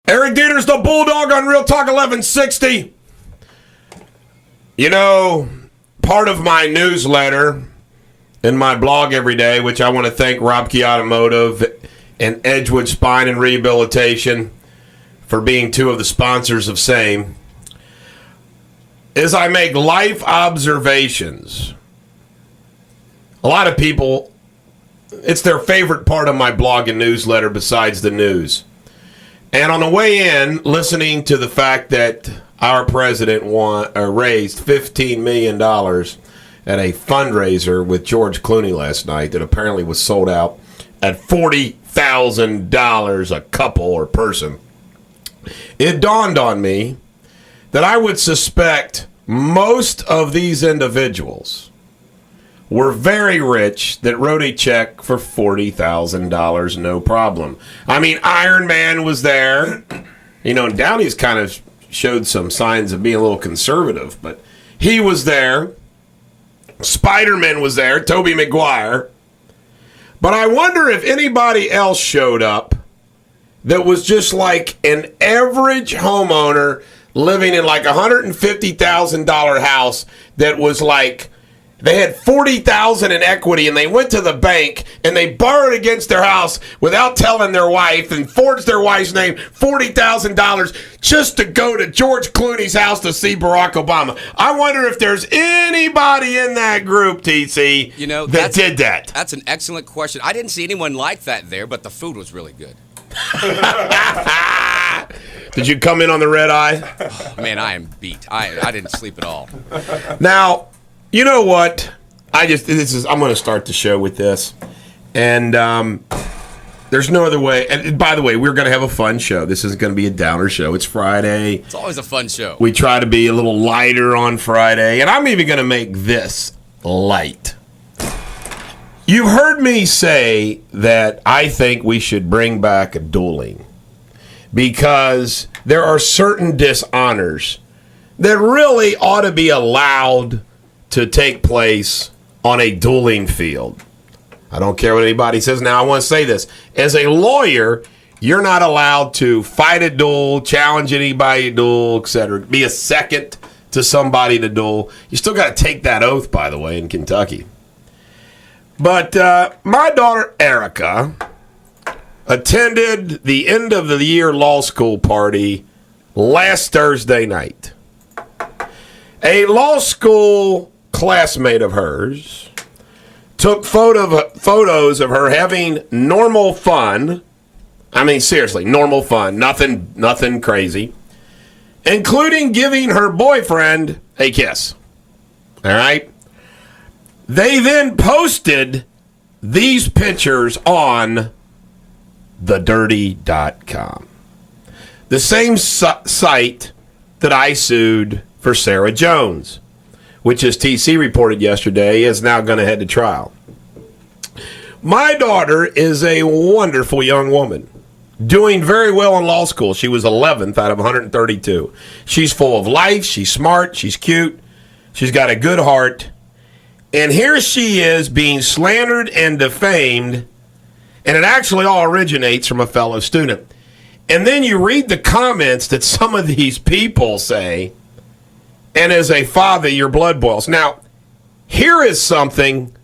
Eric Deters, the Bulldog on Real Talk 1160. You know, part of my newsletter and my blog every day, which I want to thank Robke Automotive and Edgewood Spine and Rehabilitation for being two of the sponsors of same, is I make life observations. A lot of people, it's their favorite part of my blog and newsletter besides the news. And on the way in, listening to the fact that our president raised $15 million at a fundraiser with George Clooney last night that apparently was sold out at $40,000 a couple or person, it dawned on me that I would suspect most of these individuals were very rich that wrote a check for $40,000, no problem. I mean, Iron Man was there. You know, Downey's kind of showed some signs of being a little conservative, but he was there. Spider-Man was there, Tobey Maguire. But I wonder if anybody else showed up that was just like an average homeowner living in like a $150,000 house that was like, they had $40,000 in equity, and they went to the bank and they borrowed against their house without telling their wife and forged their wife's name $40,000 just to go to George Clooney's house to see Barack Obama. I wonder if there's anybody in that group, TC, that did that. That's an excellent question. I didn't see anyone like that there, but the food was really good. Did you come in on the red eye? Oh, man, I am beat. I didn't sleep at all. Now, you know what? I'm going to start the show with this, and there's no other way. And by the way, we're going to have a fun show. This isn't going to be a downer show. It's Friday. It's always a fun show. We try to be a little lighter on Friday, and I'm even going to make this light. You've heard me say that I think we should bring back dueling because there are certain dishonors that really ought to be allowed to take place on a dueling field. I don't care what anybody says. Now, I want to say this. As a lawyer, you're not allowed to fight a duel, challenge anybody to duel, etc. Be a second to somebody to duel. You still got to take that oath, by the way, in Kentucky. But my daughter, Erica, attended the end of the year law school party last Thursday night. A law school classmate of hers took photos of her having normal fun. I mean, seriously, normal fun. Nothing crazy. Including giving her boyfriend a kiss. All right? They then posted these pictures on thedirty.com. The same site that I sued for Sarah Jones, which, as TC reported yesterday, is now going to head to trial. My daughter is a wonderful young woman, doing very well in law school. She was 11th out of 132. She's full of life. She's smart. She's cute. She's got a good heart. And here she is being slandered and defamed, and it actually all originates from a fellow student. And then you read the comments that some of these people say, and as a father, your blood boils. Now, here is something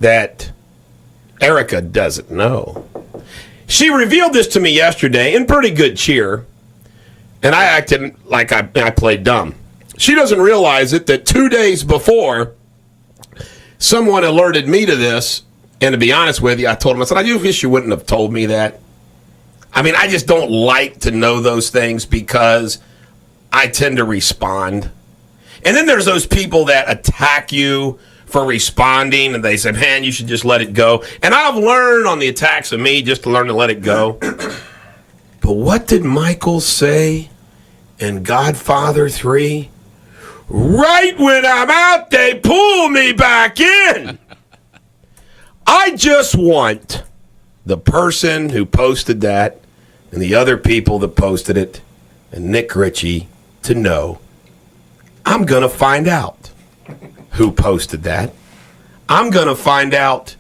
that Erica doesn't know. She revealed this to me yesterday in pretty good cheer, and I acted like I played dumb. She doesn't realize it that 2 days before, someone alerted me to this, and to be honest with you, I told him, I said, I wish you wouldn't have told me that. I mean, I just don't like to know those things because I tend to respond. And then there's those people that attack you for responding, and they say, man, you should just let it go. And I've learned on the attacks of me just to learn to let it go. But what did Michael say in Godfather 3? Right when I'm out, they pull me back in. I just want the person who posted that and the other people that posted it and Nick Ritchie to know I'm going to find out who posted that. I'm going to find out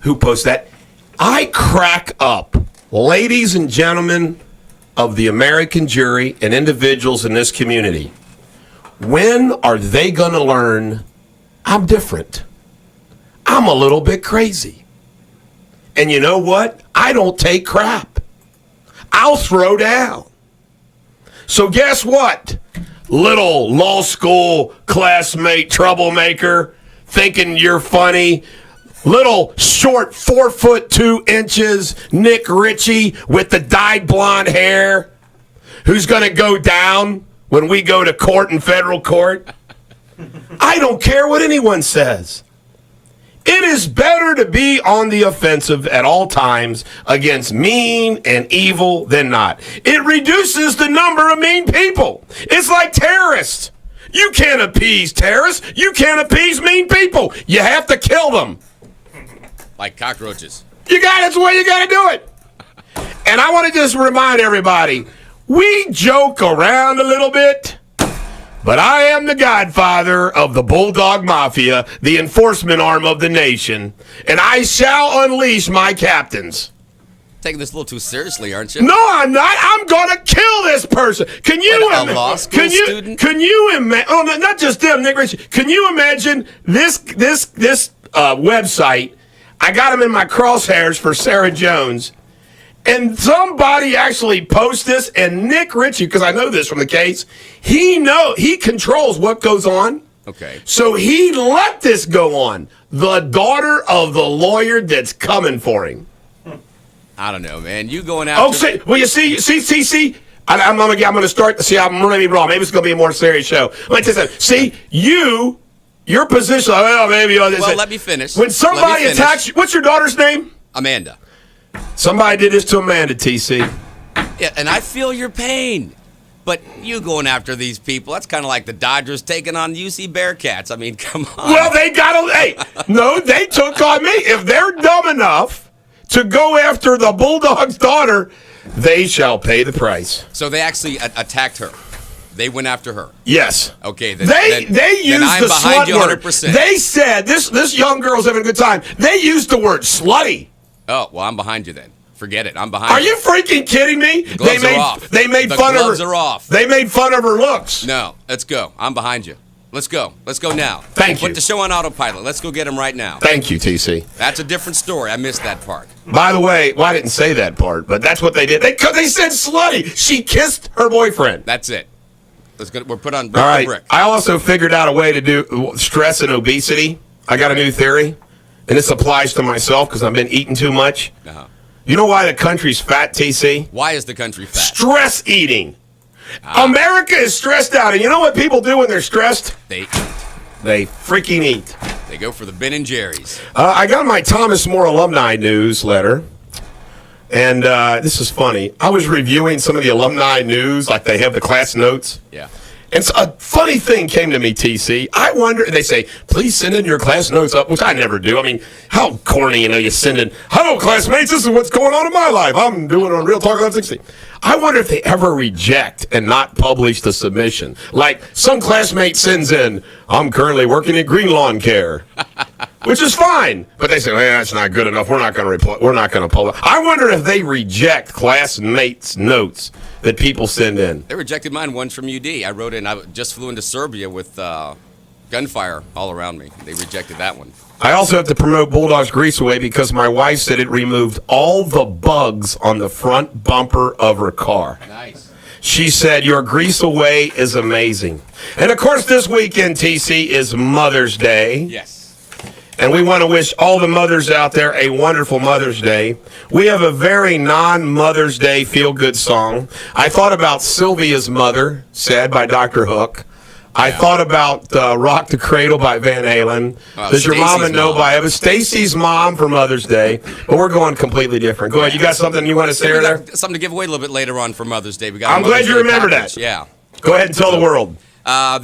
who posted that. I crack up. Ladies and gentlemen of the American jury and individuals in this community, when are they going to learn I'm different? I'm a little bit crazy. And you know what? I don't take crap. I'll throw down. So guess what? Little law school classmate troublemaker thinking you're funny. Little short 4'2" Nick Ritchie with the dyed blonde hair who's going to go down when we go to court in federal court. I don't care what anyone says. It is better to be on the offensive at all times against mean and evil than not. It reduces the number of mean people. It's like terrorists. You can't appease terrorists. You can't appease mean people. You have to kill them. Like cockroaches. That's the way you got to do it. And I want to just remind everybody, we joke around a little bit, but I am the godfather of the Bulldog Mafia, the enforcement arm of the nation, and I shall unleash my captains. Taking this a little too seriously, aren't you? No, I'm not. I'm going to kill this person. Can you a law school student? Can you imagine? Oh, no, not just them, Nick Ritchie. Can you imagine this website? I got them in my crosshairs for Sarah Jones. And somebody actually posts this, and Nick Ritchie, because I know this from the case, he controls what goes on. Okay. So he let this go on. The daughter of the lawyer that's coming for him. I don't know, man. You going out? Well, you see. I'm going to start to see. I'm going to be wrong. Maybe it's going to be a more serious show. Let me tell you something. See, your position. Well, maybe. Let me finish. When somebody attacks you, what's your daughter's name? Amanda. Somebody did this to Amanda, TC. Yeah, and I feel your pain. But you going after these people, that's kind of like the Dodgers taking on UC Bearcats. I mean, come on. Well, they took on me. If they're dumb enough to go after the Bulldog's daughter, they shall pay the price. So they actually attacked her. They went after her. Yes. Okay. They used the slut word. 100%. They said this young girl's having a good time. They used the word slutty. Oh, well, I'm behind you then. Forget it. I'm behind you. Are you freaking kidding me? The gloves are off. They made fun of her. The gloves are off. They made fun of her looks. No, let's go. I'm behind you. Let's go. Let's go now. Thank you. Put the show on autopilot. Let's go get him right now. Thank you, TC. That's a different story. I missed that part. By the way, I didn't say that part, but that's what they did. They said slutty. She kissed her boyfriend. That's it. Let's go. We're put on brick. All right. Brick. I also figured out a way to do stress and obesity. I got a new theory, and this applies to myself because I've been eating too much. Uh-huh. You know why the country's fat, TC? Why is the country fat? Stress eating. America is stressed out, and you know what people do when they're stressed? They eat. They freaking eat. They go for the Ben and Jerry's. I got my Thomas More alumni newsletter, and this is funny. I was reviewing some of the alumni news, like they have the class notes. Yeah. And so a funny thing came to me, TC. I wonder, they say, please send in your class notes up, which I never do. I mean, how corny, you send in, hello, classmates, this is what's going on in my life. I'm doing it on Real Talk 1160. I wonder if they ever reject and not publish the submission. Like, some classmate sends in, I'm currently working at Green Lawn Care, which is fine. But they say, well, that's not good enough. We're not going to publish. I wonder if they reject classmates' notes that people send in. They rejected mine once from UD. I wrote in, I just flew into Serbia with gunfire all around me. They rejected that one. I also have to promote Bulldog's Grease Away because my wife said it removed all the bugs on the front bumper of her car. Nice. She said, your Grease Away is amazing. And, of course, this weekend, TC, is Mother's Day. Yes. And we want to wish all the mothers out there a wonderful Mother's Day. We have a very non-Mother's Day feel-good song. I thought about Sylvia's Mother, Sad by Dr. Hook. I thought about Rock the Cradle by Van Halen. Does Your Mama Know by Eva? Stacy's Mom for Mother's Day. But we're going completely different. Go ahead. You got something you want to say there? Something to give away a little bit later on for Mother's Day. I'm glad you remember that. Yeah. Go ahead and tell the world.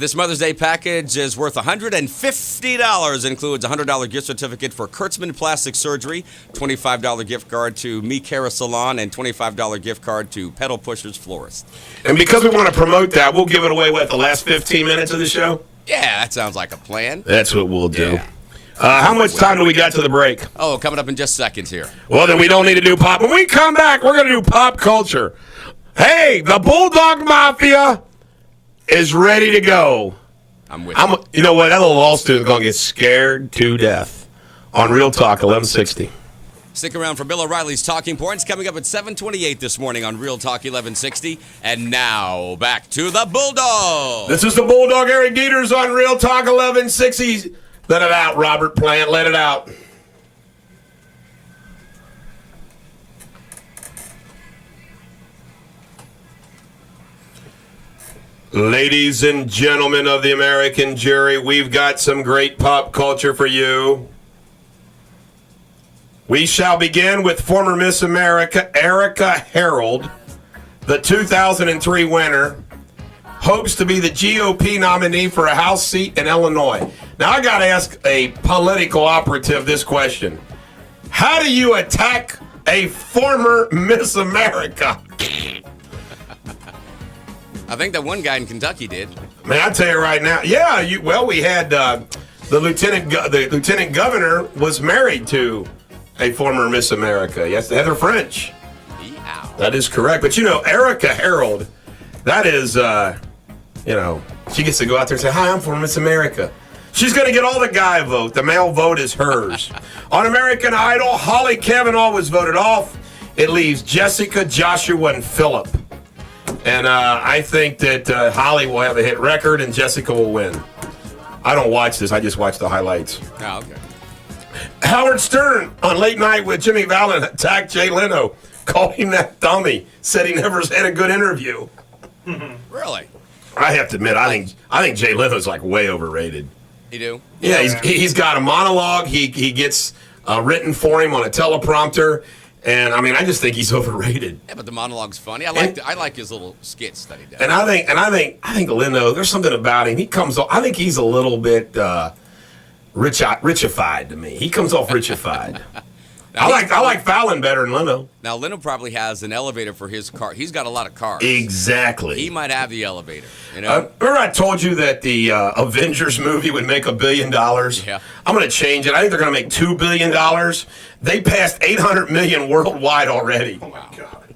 This Mother's Day package is worth $150. Includes a $100 gift certificate for Kurtzman Plastic Surgery, $25 gift card to Me Cara Salon, and $25 gift card to Pedal Pushers Florist. And because we want to promote that, we'll give it away, the last 15 minutes of the show? Yeah, that sounds like a plan. That's what we'll do. Yeah. How much time do we got to the break? Oh, coming up in just seconds here. Well, then we don't need to do pop. When we come back, we're going to do pop culture. Hey, the Bulldog Mafia is ready to go. I'm with you. You know what? That little law student's going to get scared to death on Real Talk 1160. Stick around for Bill O'Reilly's Talking Points coming up at 7:28 this morning on Real Talk 1160. And now, back to the Bulldog. This is the Bulldog, Eric Deters on Real Talk 1160. Let it out, Robert Plant. Let it out. Ladies and gentlemen of the American jury, we've got some great pop culture for you. We shall begin with former Miss America, Erica Harold, the 2003 winner, hopes to be the GOP nominee for a House seat in Illinois. Now, I got to ask a political operative this question. How do you attack a former Miss America? I think that one guy in Kentucky did. Man, I tell you right now, yeah. We had the lieutenant governor was married to a former Miss America. Yes, Heather French. Yeah. That is correct. But Erica Harold, that is, she gets to go out there and say, "Hi, I'm former Miss America." She's going to get all the guy vote. The male vote is hers. On American Idol, Holly Kavanaugh was voted off. It leaves Jessica, Joshua, and Philip. And I think that Holly will have a hit record and Jessica will win. I don't watch this. I just watch the highlights. Oh, okay. Howard Stern on Late Night with Jimmy Fallon attacked Jay Leno, called him that dummy, said he never had a good interview. Really? I have to admit, I think Jay Leno's like way overrated. You do? Yeah, he's got a monologue. He gets written for him on a teleprompter. And I just think he's overrated. Yeah, but the monologue's funny. I like his little skits that he does. And I think Leno, there's something about him. He comes off. I think he's a little bit richified to me. He comes off richified. I like Fallon better than Leno. Now Leno probably has an elevator for his car. He's got a lot of cars. Exactly. He might have the elevator. Remember I told you that the Avengers movie would make $1 billion? Yeah. I'm going to change it. I think they're going to make $2 billion. They passed $800 million worldwide already. Oh my God.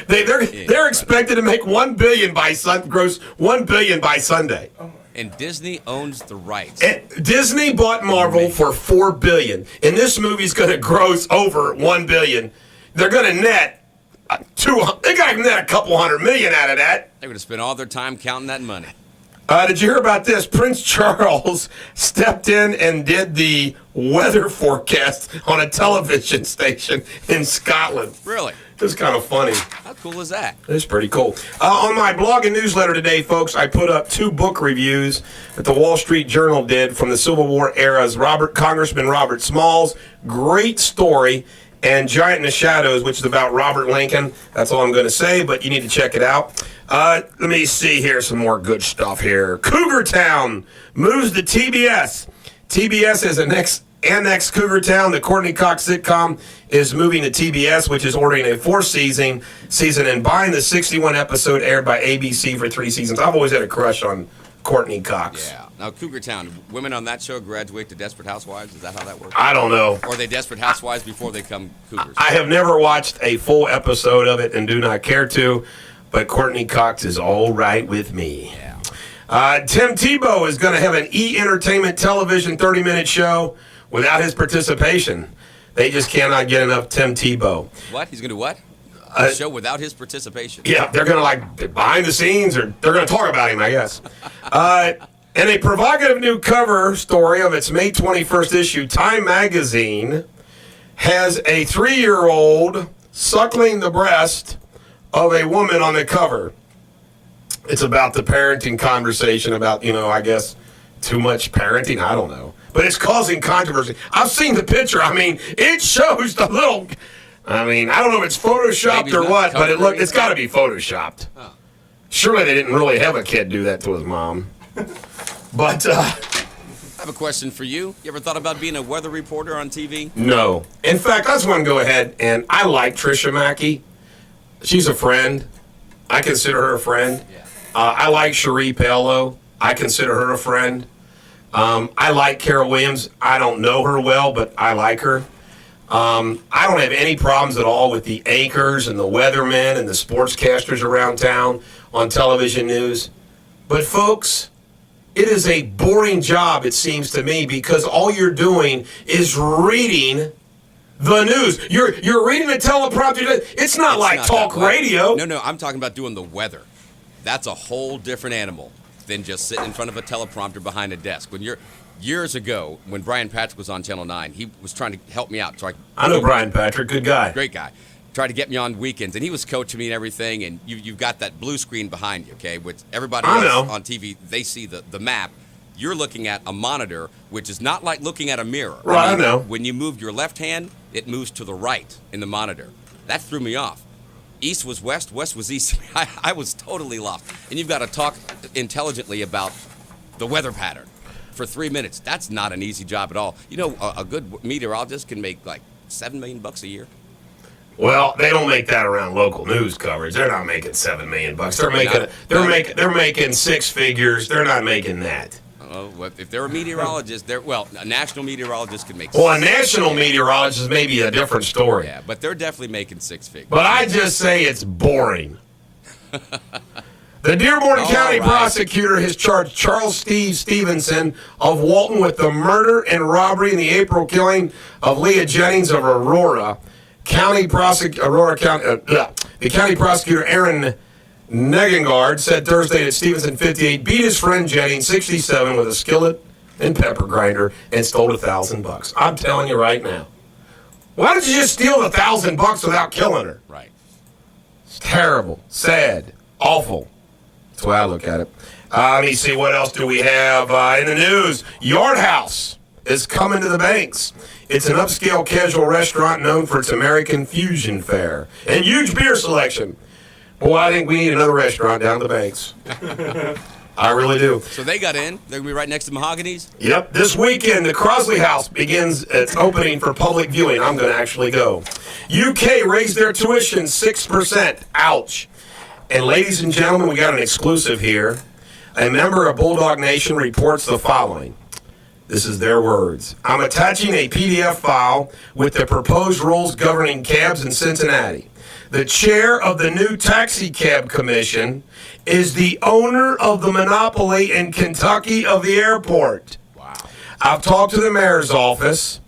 They're expected to make $1 billion gross $1 billion by Sunday. And Disney owns the rights. And Disney bought Marvel for $4 billion, and this movie's going to gross over $1 billion. They're going to net they got to net a couple $100 million out of that. They're going to spend all their time counting that money. Did you hear about this? Prince Charles stepped in and did the weather forecast on a television station in Scotland. Really? It was kind of funny. How cool is that? It's pretty cool. On my blog and newsletter today, folks, I put up 2 book reviews that the Wall Street Journal did from the Civil War era's Congressman Robert Smalls. Great story. And Giant in the Shadows, which is about Robert Lincoln. That's all I'm going to say, but you need to check it out. Let me see here, some more good stuff here. Cougar Town moves to TBS. TBS is annexed Cougar Town. The Courtney Cox sitcom is moving to TBS, which is ordering a 4th season and buying the 61 episode aired by ABC for 3 seasons. I've always had a crush on Courtney Cox. Yeah. Now, Cougar Town, women on that show graduate to Desperate Housewives? Is that how that works? I don't know. Or are they Desperate Housewives before they become Cougars? I have never watched a full episode of it and do not care to, but Courtney Cox is all right with me. Yeah. Tim Tebow is going to have an E! Entertainment television 30-minute show without his participation. They just cannot get enough Tim Tebow. What? He's going to do what? A show without his participation. Yeah, they're going to behind the scenes, or they're going to talk about him, I guess. In a provocative new cover story of its May 21st issue, Time Magazine has a 3-year-old suckling the breast of a woman on the cover. It's about the parenting conversation about, I guess, too much parenting. I don't know. But it's causing controversy. I've seen the picture. It shows the little... I don't know if it's photoshopped or what, but it's got to be photoshopped. Huh. Surely they didn't really have a kid do that to his mom. But I have a question for you. You ever thought about being a weather reporter on TV? No. In fact, I just want to go ahead, and I like Tricia Mackey. She's a friend. I consider her a friend. Yeah. I like Cherie Paolo. I consider her a friend. I like Carol Williams. I don't know her well, but I like her. I don't have any problems at all with the anchors and the weathermen and the sportscasters around town on television news. But, folks, it is a boring job, it seems to me, because all you're doing is reading the news. You're reading a teleprompter. It's not like talk radio. No, I'm talking about doing the weather. That's a whole different animal than just sitting in front of a teleprompter behind a desk. Years ago, when Brian Patrick was on Channel 9, he was trying to help me out. I know Brian Patrick, good guy. Great guy. Tried to get me on weekends, and he was coaching me and everything, and you've got that blue screen behind you, okay, which everybody else on TV, they see the map. You're looking at a monitor, which is not like looking at a mirror. Right, I know. When you move your left hand, it moves to the right in the monitor. That threw me off. East was west, west was east. I was totally lost. And you've got to talk intelligently about the weather pattern for 3 minutes. That's not an easy job at all. You know, a good meteorologist can make like $7 million a year. Well, they don't make that around local news coverage. They're not making $7 million. They're making six figures. They're not making that. Oh, well, if they're a meteorologist, a national meteorologist can make. Well, a national meteorologist may be a different story. Yeah, but they're definitely making six figures. But I just say it's boring. The Dearborn County prosecutor has charged Charles Stevenson of Walton with the murder and robbery in the April killing of Leah Jennings of Aurora. The county prosecutor, Aaron Negengard, said Thursday that Stevenson, 58, beat his friend Jennings, 67, with a skillet and pepper grinder and stole $1,000. I'm telling you right now. Why did you just steal $1,000 without killing her? Right. It's terrible, sad, awful. That's the way I look at it. Let me see, what else do we have in the news? Yard House is coming to the Banks. It's an upscale casual restaurant known for its American fusion fare and huge beer selection. Boy, I think we need another restaurant down the Banks. I really do. So they got in. They're going to be right next to Mahogany's? Yep. This weekend, the Crosley House begins its opening for public viewing. I'm going to actually go. UK raised their tuition 6%. Ouch. And ladies and gentlemen, we got an exclusive here. A member of Bulldog Nation reports the following. This is their words. I'm attaching a PDF file with the proposed rules governing cabs in Cincinnati. The chair of the new taxi cab commission is the owner of the monopoly in Kentucky of the airport. Wow. I've talked to the mayor's office,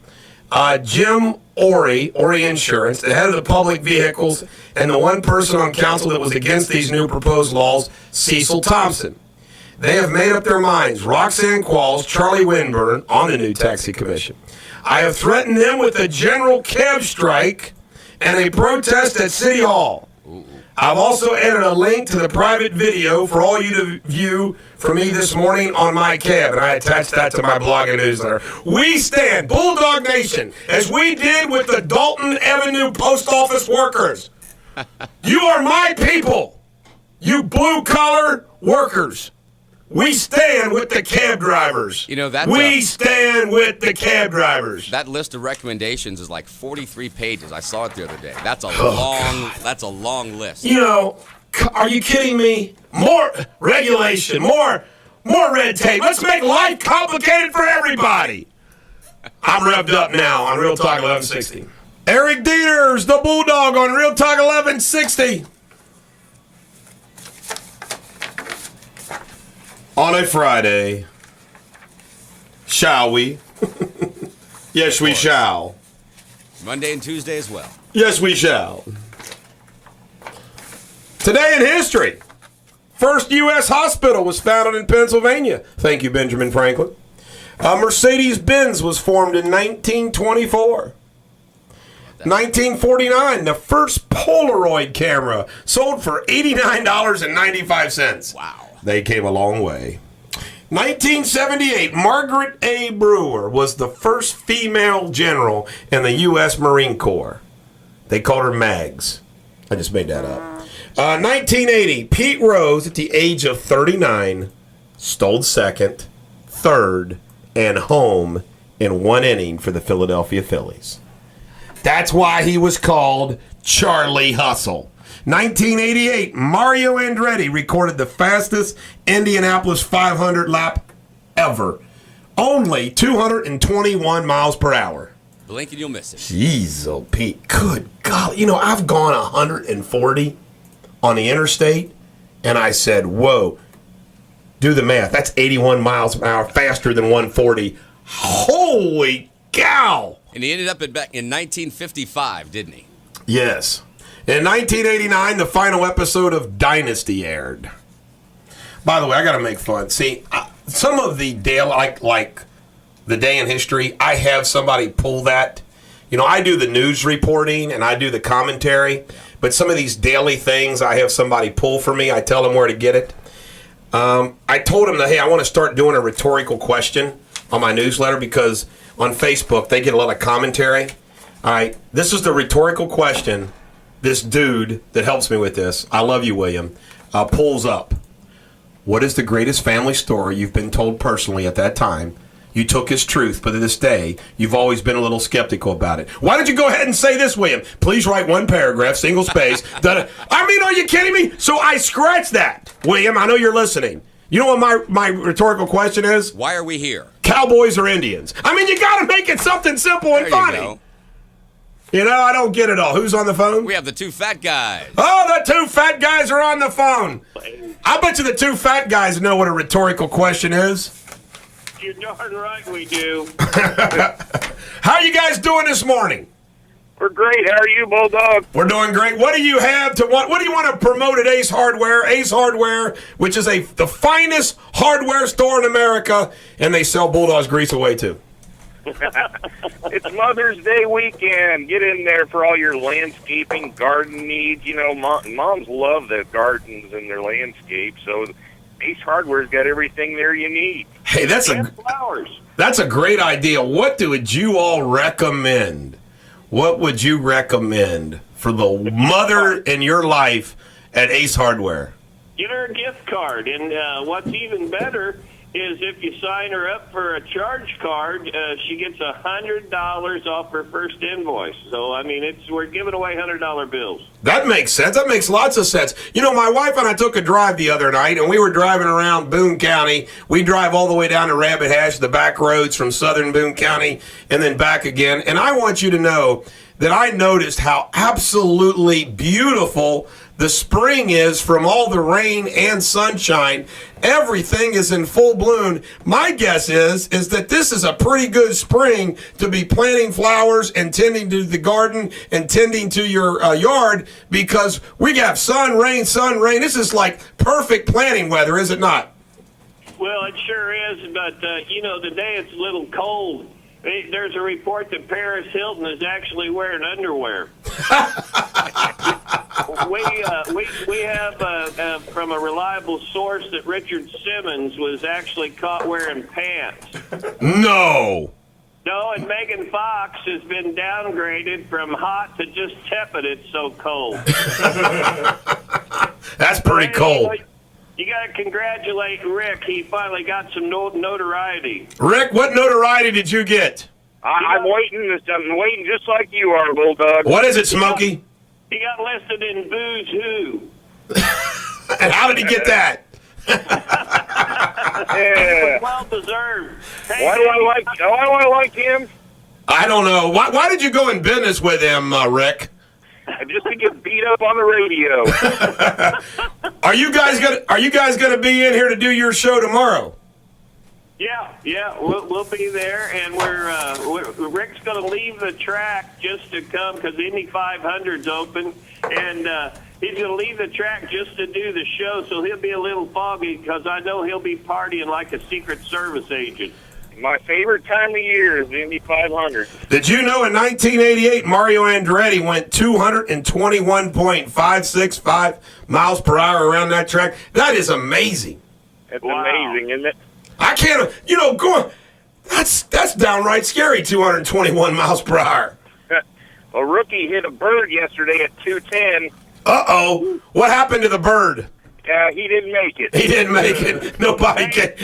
Jim Ori Insurance, the head of the public vehicles, and the one person on council that was against these new proposed laws, Cecil Thompson. They have made up their minds. Roxanne Qualls, Charlie Winburn, on the new taxi commission. I have threatened them with a general cab strike and a protest at City Hall. I've also added a link to the private video for all you to view for me this morning on my cab, and I attached that to my blog and newsletter. We stand, Bulldog Nation, as we did with the Dalton Avenue post office workers. You are my people, you blue-collar workers. We stand with the cab drivers. You know, we stand with the cab drivers. That list of recommendations is like 43 pages. I saw it the other day. That's a long list. You know, are you kidding me? More regulation, more red tape. Let's make life complicated for everybody. I'm revved up now on Real Talk 1160. Eric Deters, the Bulldog on Real Talk 1160. On a Friday, shall we? Yes, we shall. Monday and Tuesday as well. Yes, we shall. Today in history, first U.S. hospital was founded in Pennsylvania. Thank you, Benjamin Franklin. Mercedes-Benz was formed in 1924. 1949, the first Polaroid camera sold for $89.95. Wow. They came a long way. 1978, Margaret A. Brewer was the first female general in the U.S. Marine Corps. They called her Mags. I just made that up. 1980, Pete Rose, at the age of 39, stole second, third, and home in one inning for the Philadelphia Phillies. That's why he was called Charlie Hustle. 1988, Mario Andretti recorded the fastest Indianapolis 500 lap ever Only 221 miles per hour. Blink and you'll miss it. Jeez, oh Pete, good God. You know, I've gone 140 on the interstate, and I said, whoa, do the math. That's 81 miles an hour faster than 140. Holy cow. And he ended up back in 1955, didn't he? Yes. In 1989, the final episode of Dynasty aired. By the way, I got to make fun. See, some of the like the day in history, I have somebody pull that. You know, I do the news reporting and I do the commentary, but some of these daily things, I have somebody pull for me. I tell them where to get it. I told them that, hey, I want to start doing a rhetorical question on my newsletter because on Facebook, they get a lot of commentary. All right, this is the rhetorical question this dude that helps me with this, I love you, William, pulls up. What is the greatest family story you've been told personally at that time? You took as truth, but to this day, you've always been a little skeptical about it. Why don't you go ahead and say this, William? Please write one paragraph, single space. I mean, are you kidding me? So I scratched that. William, I know you're listening. You know what my rhetorical question is? Why are we here? Cowboys or Indians? I mean, you got to make it something simple and funny. You know, I don't get it all. Who's on the phone? We have the two fat guys. Oh, the two fat guys are on the phone. I bet you the two fat guys know what a rhetorical question is. You're darn right we do. How you guys doing this morning? We're great. How are you, Bulldog? We're doing great. What do you have to what do you want to promote at Ace Hardware? Ace Hardware, which is the finest hardware store in America, and they sell Bulldog's grease away too. It's Mother's Day weekend. Get in there for all your landscaping, garden needs. You know, moms love the gardens and their landscape, so Ace Hardware's got everything there you need. Hey, that's flowers. That's a great idea. What would you all recommend? What would you recommend for the mother in your life at Ace Hardware? Get her a gift card, and what's even better is if you sign her up for a charge card, she gets $100 off her first invoice. So, I mean, we're giving away $100 bills. That makes sense. That makes lots of sense. You know, my wife and I took a drive the other night, and we were driving around Boone County. We drive all the way down to Rabbit Hash, the back roads from southern Boone County, and then back again. And I want you to know that I noticed how absolutely beautiful the spring is from all the rain and sunshine. Everything is in full bloom. My guess is that this is a pretty good spring to be planting flowers and tending to the garden and tending to your yard because we got sun, rain. This is like perfect planting weather, is it not? Well, it sure is, but, today it's a little cold. There's a report that Paris Hilton is actually wearing underwear. We have from a reliable source that Richard Simmons was actually caught wearing pants. No, and Megan Fox has been downgraded from hot to just tepid. It's so cold. That's pretty cold. You got to congratulate Rick. He finally got some notoriety. Rick, what notoriety did you get? I'm waiting just like you are, Bulldog. What is it, Smokey? He got listed in Boo's Who. And how did he get that? Yeah. Well deserved. Hey, why do I like him? I don't know. Why did you go in business with him, Rick? Just to get beat up on the radio. Are you guys gonna be in here to do your show tomorrow? Yeah, we'll be there, and Rick's going to leave the track just to come because Indy 500's open, and he's going to leave the track just to do the show, so he'll be a little foggy because I know he'll be partying like a Secret Service agent. My favorite time of year is the Indy 500. Did you know in 1988 Mario Andretti went 221.565 miles per hour around that track? That is amazing. It's amazing, isn't it? I can't, that's downright scary, 221 miles per hour. A rookie hit a bird yesterday at 210. Uh-oh. What happened to the bird? He didn't make it. He didn't make it. Nobody can.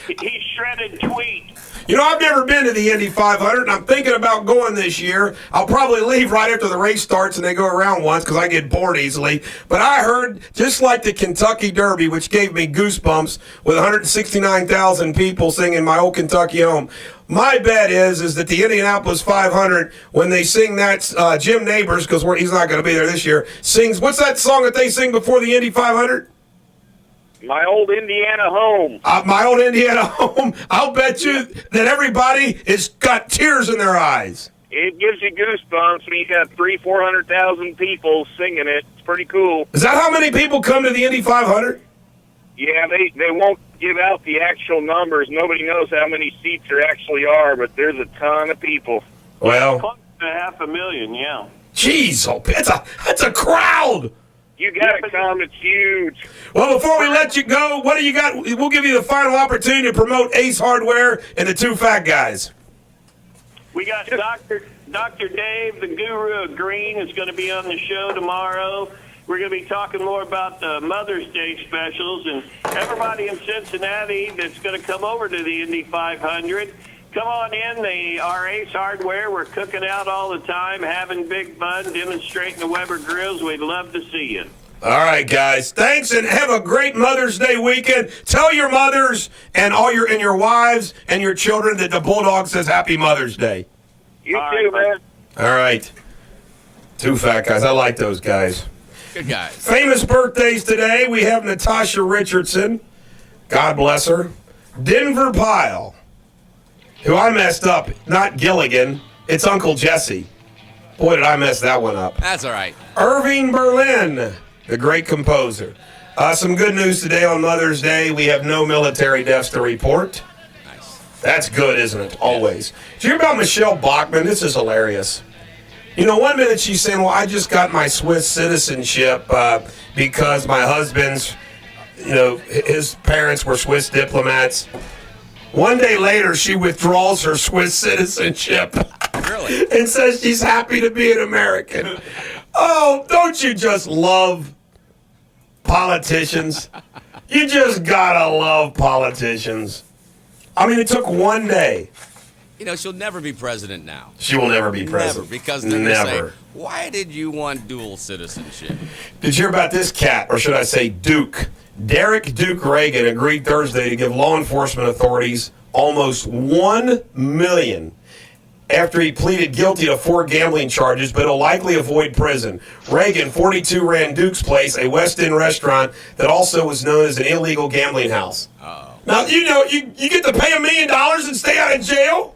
He shredded tweet. You know, I've never been to the Indy 500, and I'm thinking about going this year. I'll probably leave right after the race starts and they go around once because I get bored easily. But I heard, just like the Kentucky Derby, which gave me goosebumps with 169,000 people singing My Old Kentucky Home, my bet is that the Indianapolis 500, when they sing that, Jim Neighbors, because he's not going to be there this year, sings, what's that song that they sing before the Indy 500? My Old Indiana Home. My Old Indiana Home. I'll bet you that everybody has got tears in their eyes. It gives you goosebumps when you got 400,000 people singing it. It's pretty cool. Is that how many people come to the Indy 500? Yeah, they won't give out the actual numbers. Nobody knows how many seats there actually are, but there's a ton of people. Well, close to 500,000, yeah. Jeez, that's a crowd. You got to come. It's huge. Well, before we let you go, what do you got? We'll give you the final opportunity to promote Ace Hardware and the two fat guys. We got Dr. Dave, the guru of green, is going to be on the show tomorrow. We're going to be talking more about the Mother's Day specials, and everybody in Cincinnati that's going to come over to the Indy 500, come on in. Our Ace Hardware, we're cooking out all the time, having big fun, demonstrating the Weber grills. We'd love to see you. All right, guys. Thanks, and have a great Mother's Day weekend. Tell your mothers and your wives and your children that the Bulldog says Happy Mother's Day. You too, man. All right. Two fat guys. I like those guys. Good guys. Famous birthdays today. We have Natasha Richardson. God bless her. Denver Pyle, who I messed up. Not Gilligan. It's Uncle Jesse. Boy, did I mess that one up. That's all right. Irving Berlin, the great composer. Some good news today on Mother's Day. We have no military deaths to report. Nice. That's good, isn't it? Always. Did you hear about Michelle Bachmann? This is hilarious. You know, one minute she's saying, well, I just got my Swiss citizenship because my husband's, his parents were Swiss diplomats. One day later, she withdraws her Swiss citizenship. Really? And says she's happy to be an American. Oh, don't you just love politicians? You just gotta love politicians. I mean, it took one day. She'll never be president now. She will never be president. Never, because then they say, why did you want dual citizenship? Did you hear about this cat, or should I say Duke? Derek Duke Reagan agreed Thursday to give law enforcement authorities almost $1 million after he pleaded guilty to 4 gambling charges, but will likely avoid prison. Reagan, 42, ran Duke's Place, a West End restaurant that also was known as an illegal gambling house. Oh. Now, you get to pay $1 million and stay out of jail?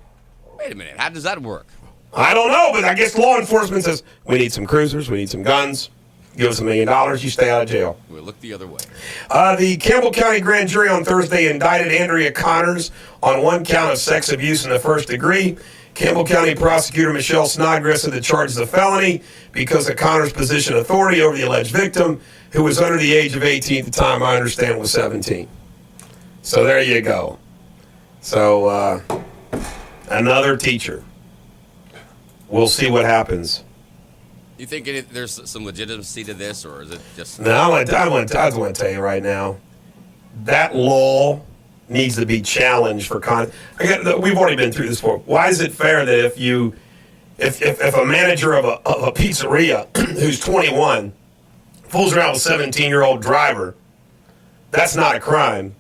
Wait a minute. How does that work? I don't know, but I guess law enforcement says, we need some cruisers, we need some guns. Give us $1 million, you stay out of jail. We'll look the other way. The Campbell County grand jury on Thursday indicted Andrea Connors on 1 count of sex abuse in the first degree. Campbell County prosecutor Michelle Snodgrass said the charge is a felony because of Connors' position of authority over the alleged victim, who was under the age of 18 at the time, I understand was 17. So there you go. So another teacher. We'll see what happens. You think there's some legitimacy to this, or is it just... No, I want to tell you right now, that law needs to be challenged for we've already been through this before. Why is it fair that if a manager of a pizzeria who's 21 fools around with a 17-year-old driver, that's not a crime.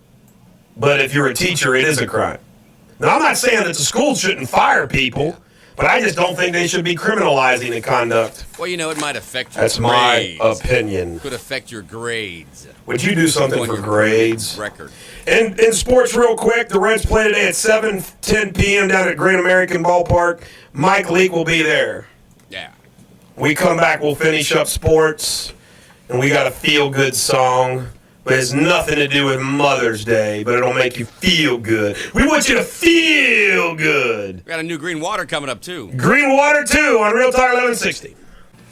But if you're a teacher, it is a crime. Now, I'm not saying that the school shouldn't fire people, but I just don't think they should be criminalizing the conduct. Well, it might affect your That's grades. my opinion. Could affect your grades. Would you do something for grades? Record. And in sports, real quick, the Reds play today at 7:10 p.m. down at Great American Ballpark. Mike Leake will be there. Yeah. We come back, we'll finish up sports, and we got a feel-good song. But it has nothing to do with Mother's Day, but it'll make you feel good. We want you to feel good. We got a new Green Water coming up, too. Green Water 2 on Real Talk 1160.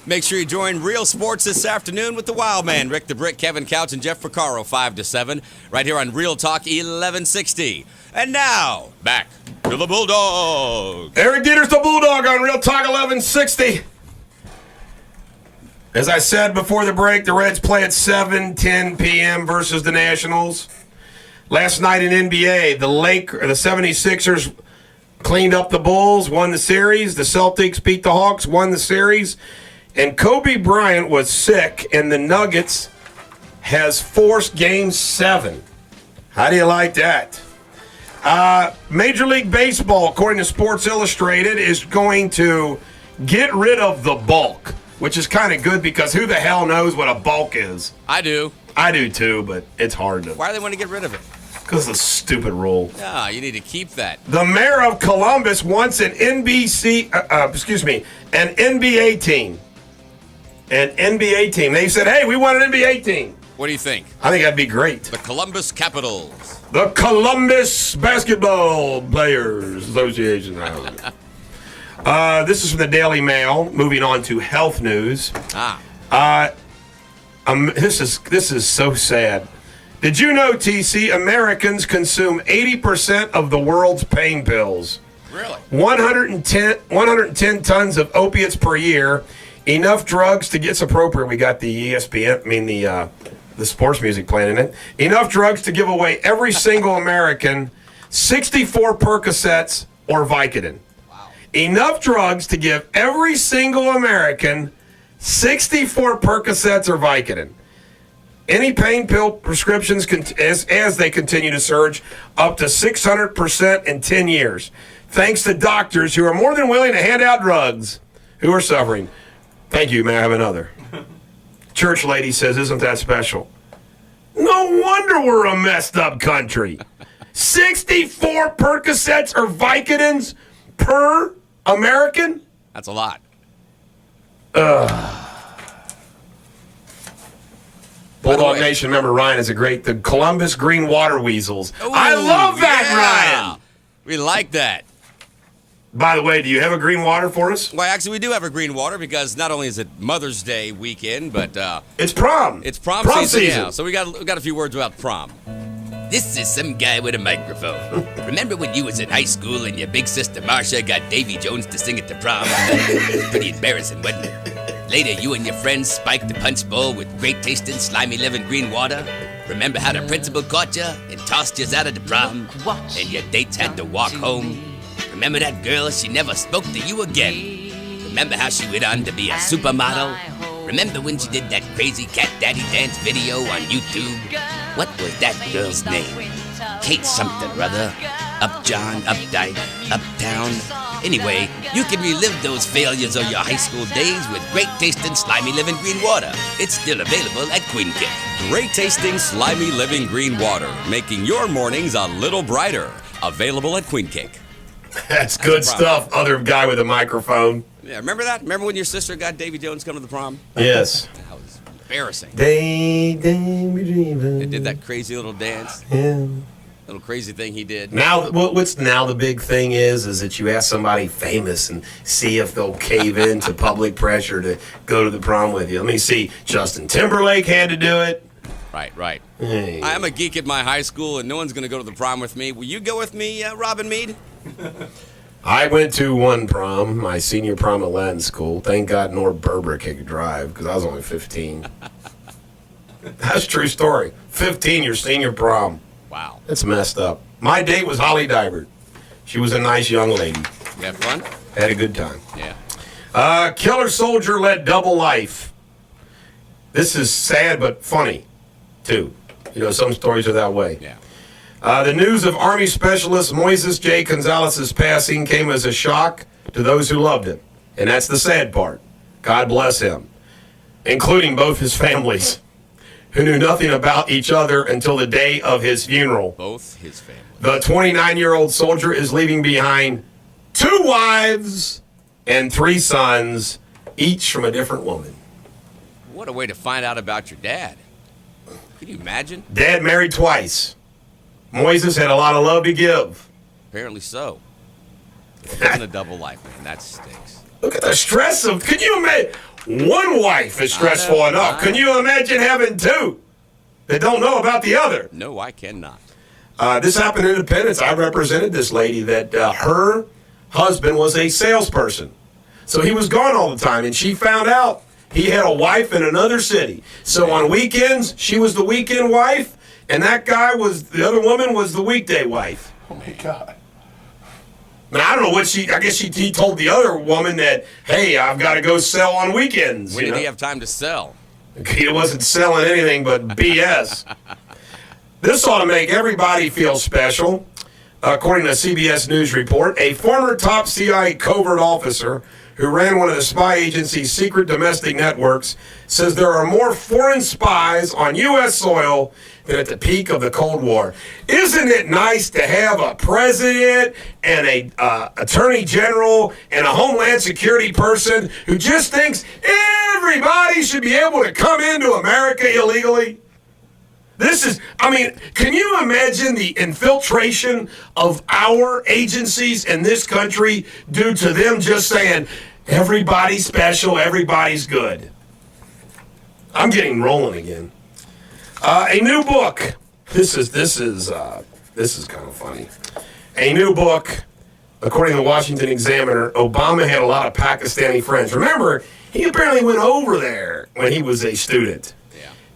Make sure you join Real Sports this afternoon with the Wild Man, Rick the Brick, Kevin Couch, and Jeff Porcaro, 5 to 7, right here on Real Talk 1160. And now, back to the Bulldog. Eric Deters, the Bulldog on Real Talk 1160. As I said before the break, the Reds play at 7:10 p.m. versus the Nationals. Last night in NBA, the 76ers cleaned up the Bulls, won the series. The Celtics beat the Hawks, won the series. And Kobe Bryant was sick, and the Nuggets has forced Game 7. How do you like that? Major League Baseball, according to Sports Illustrated, is going to get rid of the bulk, which is kind of good because who the hell knows what a bulk is? I do. I do too, but it's hard to. Why do they want to get rid of it? Because of the stupid rule. No, you need to keep that. The mayor of Columbus wants an an NBA team. An NBA team. They said, hey, we want an NBA team. What do you think? I think that'd be great. The Columbus Capitals. The Columbus Basketball Players Association. This is from the Daily Mail. Moving on to health news. This is so sad. Did you know, TC, Americans consume 80% of the world's pain pills? Really? 110 tons of opiates per year. Enough drugs to get, it's appropriate. We got the ESPN, the sports music playing in it. Enough drugs to give away every single American 64 Percocets or Vicodin. Wow. Enough drugs to give every single American 64 Percocets or Vicodin. Any pain pill prescriptions, as they continue to surge, up to 600% in 10 years. Thanks to doctors who are more than willing to hand out drugs who are suffering. Thank you. May I have another? Church lady says, isn't that special? No wonder we're a messed up country. 64 Percocets or Vicodins per American? That's a lot. Bulldog Nation member Ryan is the Columbus Green Water Weasels. Ooh, I love that, yeah. Ryan. We like that. By the way, do you have a green water for us? Well, actually, we do have a green water because not only is it Mother's Day weekend, but it's prom. It's prom season. Yeah. So we got a few words about prom. This is some guy with a microphone. Remember when you was in high school and your big sister Marcia got Davy Jones to sing at the prom? It was pretty embarrassing, wasn't it? Later, you and your friends spiked the punch bowl with great tasting, slimy living green water. Remember how the principal caught you and tossed you out of the prom? And your dates had to walk home? Remember that girl, she never spoke to you again? Remember how she went on to be a supermodel? Remember when she did that crazy Cat Daddy dance video on YouTube? What was that girl's name? Kate something, brother. Upjohn, Updike, Uptown. Anyway, you can relive those failures of your high school days with great tasting, slimy living green water. It's still available at Queen Kick. Great tasting, slimy living green water, making your mornings a little brighter. Available at Queen Kick. That's good stuff, other guy with a microphone. Yeah, remember that? Remember when your sister got Davy Jones come to the prom? Yes. That was embarrassing. They did that crazy little dance. Yeah. Little crazy thing he did. Now, what's now the big thing is that you ask somebody famous and see if they'll cave in to public pressure to go to the prom with you. Let me see. Justin Timberlake had to do it. Right. Hey. I'm a geek at my high school, and no one's going to go to the prom with me. Will you go with me, Robin Meade? I went to one prom, my senior prom at Latin school. Thank God Norb Berber could drive because I was only 15. That's a true story. 15, your senior prom. Wow. That's messed up. My date was Holly Dybert. She was a nice young lady. You have fun? Had a good time. Yeah. Killer soldier led double life. This is sad but funny, too. You know, some stories are that way. Yeah. The news of Army Specialist Moises J. Gonzalez's passing came as a shock to those who loved him. And that's the sad part. God bless him, including both his families, who knew nothing about each other until the day of his funeral. Both his families. The 29-year-old soldier is leaving behind 2 wives and 3 sons, each from a different woman. What a way to find out about your dad. Can you imagine? Dad married twice. Moises had a lot of love to give. Apparently so. Living a double life, man. That stinks. Look at the stress of, can you imagine? One wife is stressful enough. Can you imagine having 2 that don't know about the other? No, I cannot. This happened in Independence. I represented this lady that her husband was a salesperson. So he was gone all the time, and she found out he had a wife in another city. So on weekends, she was the weekend wife, and that guy the other woman was the weekday wife. Oh, my God. Now, I don't know what I guess he told the other woman that, hey, I've got to go sell on weekends. When did he have time to sell? He wasn't selling anything but BS. This ought to make everybody feel special. According to a CBS News report, a former top CIA covert officer who ran one of the spy agency's secret domestic networks says there are more foreign spies on U.S. soil than at the peak of the Cold War. Isn't it nice to have a president and a attorney general and a homeland security person who just thinks everybody should be able to come into America illegally? Can you imagine the infiltration of our agencies in this country due to them just saying, everybody's special, everybody's good? I'm getting rolling again. A new book. This is kind of funny. A new book, according to the Washington Examiner. Obama had a lot of Pakistani friends. Remember, he apparently went over there when he was a student.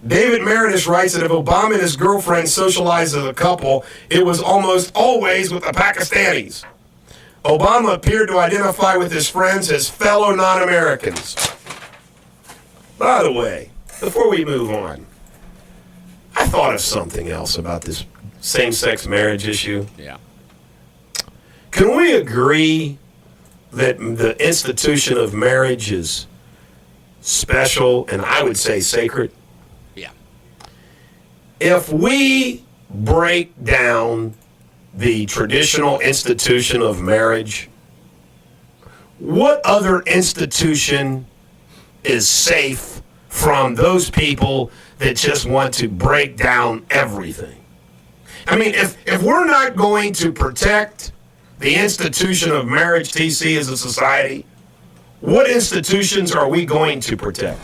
David Meredith writes that if Obama and his girlfriend socialized as a couple, it was almost always with the Pakistanis. Obama appeared to identify with his friends as fellow non-Americans. By the way, before we move on, I thought of something else about this same-sex marriage issue. Yeah. Can we agree that the institution of marriage is special and I would say sacred? Yeah. If we break down the traditional institution of marriage, what other institution is safe from those people that just want to break down everything? I mean, if we're not going to protect the institution of marriage, TC, as a society, what institutions are we going to protect?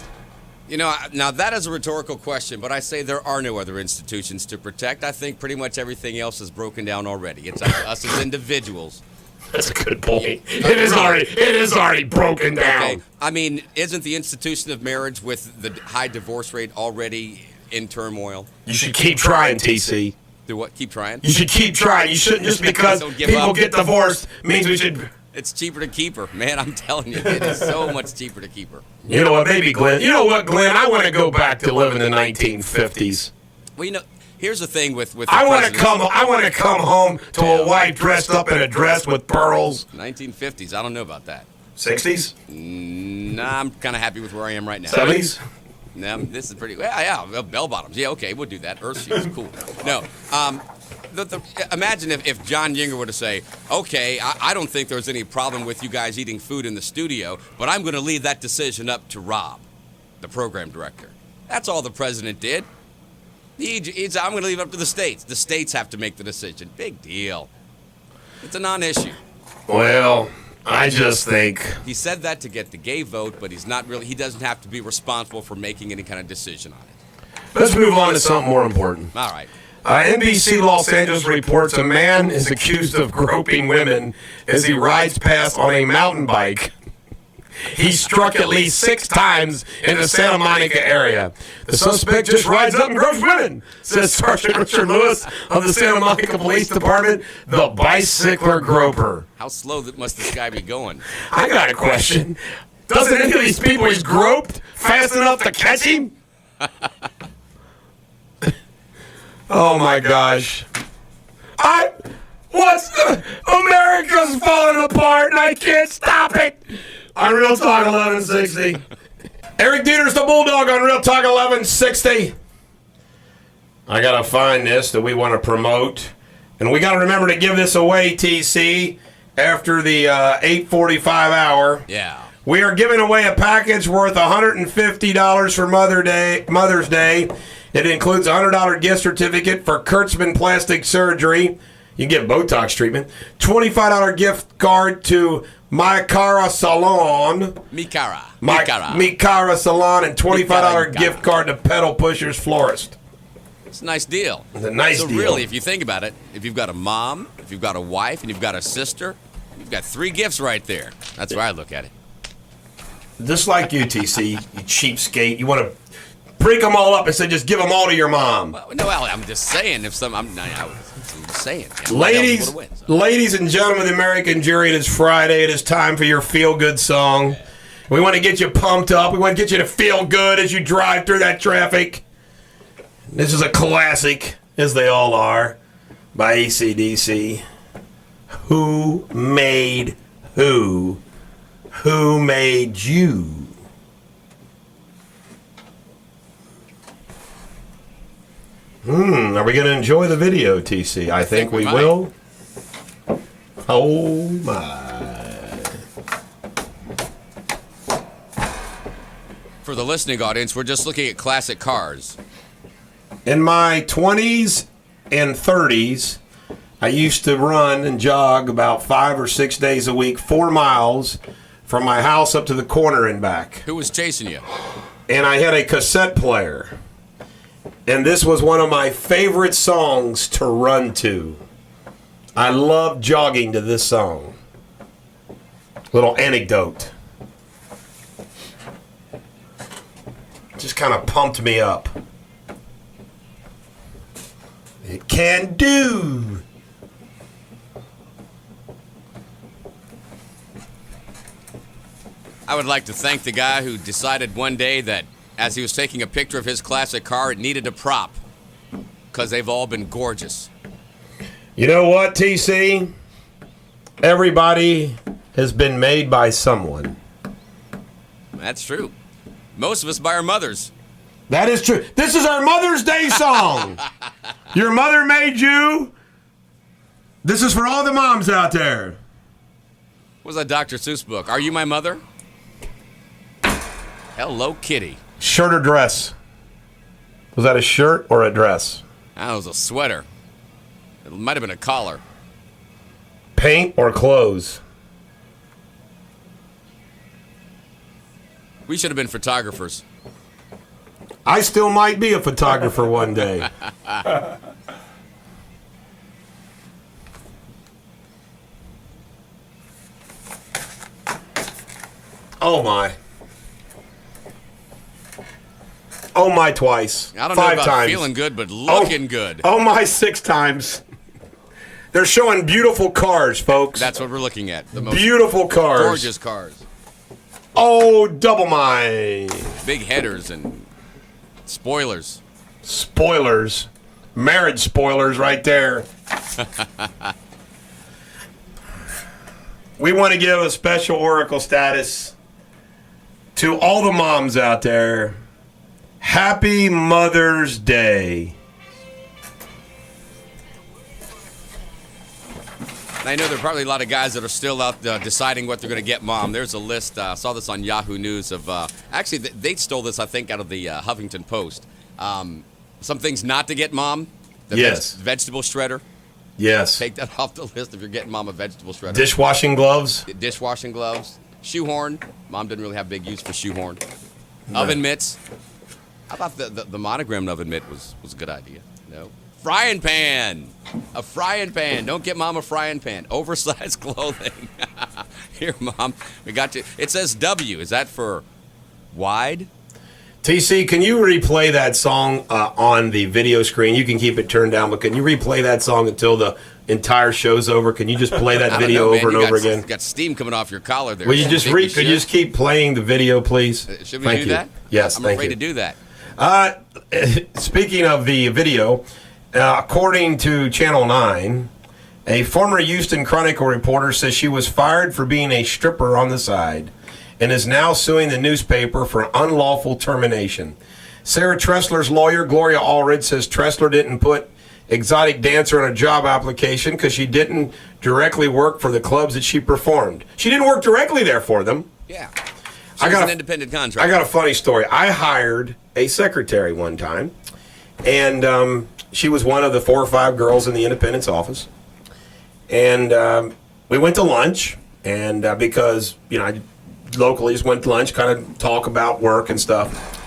You know, now that is a rhetorical question, but I say there are no other institutions to protect. I think pretty much everything else is broken down already. It's up to us as individuals. That's a good point. It is already broken down. Okay. I mean, isn't the institution of marriage with the high divorce rate already in turmoil? You should keep trying, TC. Do what? Keep trying? You should keep trying. You shouldn't just because people get divorced means we should. It's cheaper to keep her. Man, I'm telling you, it is so much cheaper to keep her. You know what, maybe Glenn. You know what, Glenn? I want to go back to living in the 1950s. Well, you know, here's the thing with the I want to come home to a wife dressed up in a dress with pearls. 1950s. I don't know about that. 60s? Nah, I'm kind of happy with where I am right now. 70s? No, this is pretty. Yeah, bell bottoms. Yeah, okay, we'll do that. Earth shoes, cool. No, imagine if John Yinger were to say, okay, I don't think there's any problem with you guys eating food in the studio, but I'm going to leave that decision up to Rob, the program director. That's all the president did. I'm going to leave it up to the states. The states have to make the decision. Big deal. It's a non-issue. Well, I just think he said that to get the gay vote, but he's not really. He doesn't have to be responsible for making any kind of decision on it. Let's move on to something more important. All right. NBC Los Angeles reports a man is accused of groping women as he rides past on a mountain bike. He struck at least 6 times in the Santa Monica area. The suspect just rides up and gropes women, says Sergeant Richard Lewis of the Santa Monica Police Department, the bicycler groper. How slow must this guy be going? I got a question. Doesn't any of these people he's groped fast enough to catch him? Oh my gosh. America's falling apart and I can't stop it. On Real Talk 1160. Eric Deters, the Bulldog on Real Talk 1160. I got to find this that we want to promote. And we got to remember to give this away, TC, after the 8:45 hour. Yeah. We are giving away a package worth $150 for Mother's Day. It includes a $100 gift certificate for Kurtzman Plastic Surgery. You can get Botox treatment. $25 gift card to Mikara Salon. Mikara Salon, and $25 gift card to Pedal Pushers Florist. It's a nice deal. It's a nice deal. So really, if you think about it, if you've got a mom, if you've got a wife, and you've got a sister, you've got 3 gifts right there. That's where I look at it. Just like you, TC, you cheapskate. You want to Preak them all up and said, just give them all to your mom. Well, I'm just saying. I'm just saying. Ladies, ladies and gentlemen of the American jury, it is Friday. It is time for your feel-good song. We want to get you pumped up. We want to get you to feel good as you drive through that traffic. This is a classic, as they all are, by AC/DC. Who made who? Who made you? Are we going to enjoy the video, TC? I think we will. Oh, my. For the listening audience, we're just looking at classic cars. In my 20s and 30s, I used to run and jog about 5 or 6 days a week, 4 miles from my house up to the corner and back. Who was chasing you? And I had a cassette player. And this was one of my favorite songs to run to. I love jogging to this song. Little anecdote. Just kind of pumped me up. It can do. I would like to thank the guy who decided one day that as he was taking a picture of his classic car, it needed a prop because they've all been gorgeous. You know what, TC? Everybody has been made by someone. That's true. Most of us by our mothers. That is true. This is our Mother's Day song. Your mother made you. This is for all the moms out there. What was that Dr. Seuss book? Are You My Mother? Hello, Kitty. Shirt or dress? Was that a shirt or a dress? That was a sweater. It might have been a collar. Paint or clothes? We should have been photographers. I still might be a photographer one day. Oh, my. Oh, my, twice. I don't know 5 about times. feeling good, but looking good. Oh, my, 6 times. They're showing beautiful cars, folks. That's what we're looking at. The most beautiful cars. gorgeous cars. Oh, double my. Big headers and spoilers. Spoilers. Marriage spoilers right there. We want to give a special Oracle status to all the moms out there. Happy Mother's Day. I know there are probably a lot of guys that are still out deciding what they're going to get mom. There's a list. I saw this on Yahoo News of actually they stole this, I think, out of the Huffington Post. Some things not to get mom. Yes. Vegetable shredder. Yes. Take that off the list if you're getting mom a vegetable shredder. Dishwashing gloves. Dishwashing gloves. Shoehorn. Mom didn't really have big use for shoehorn. No. Oven mitts. I thought the monogrammed oven mitt was a good idea. No. Frying pan. A frying pan. Don't get mom a frying pan. Oversized clothing. Here, mom. We got you. It says W. Is that for wide? TC, can you replay that song on the video screen? You can keep it turned down, but can you replay that song until the entire show's over? Can you just play that video over and over again? You got steam coming off your collar there. Will you just could you just keep playing the video, please? Should we do that? Yes, I'm thank afraid you. to do that. Speaking of the video, according to Channel 9, a former Houston Chronicle reporter says she was fired for being a stripper on the side and is now suing the newspaper for unlawful termination. Sarah Tressler's lawyer, Gloria Allred, says Tressler didn't put exotic dancer on a job application because she didn't directly work for the clubs that she performed. She didn't work directly there for them. Yeah. She's an independent contractor. I got a funny story. I hired a secretary one time, and she was one of the 4 or 5 girls in the Independent's office. And we went to lunch, and because, I locally just went to lunch, kind of talk about work and stuff.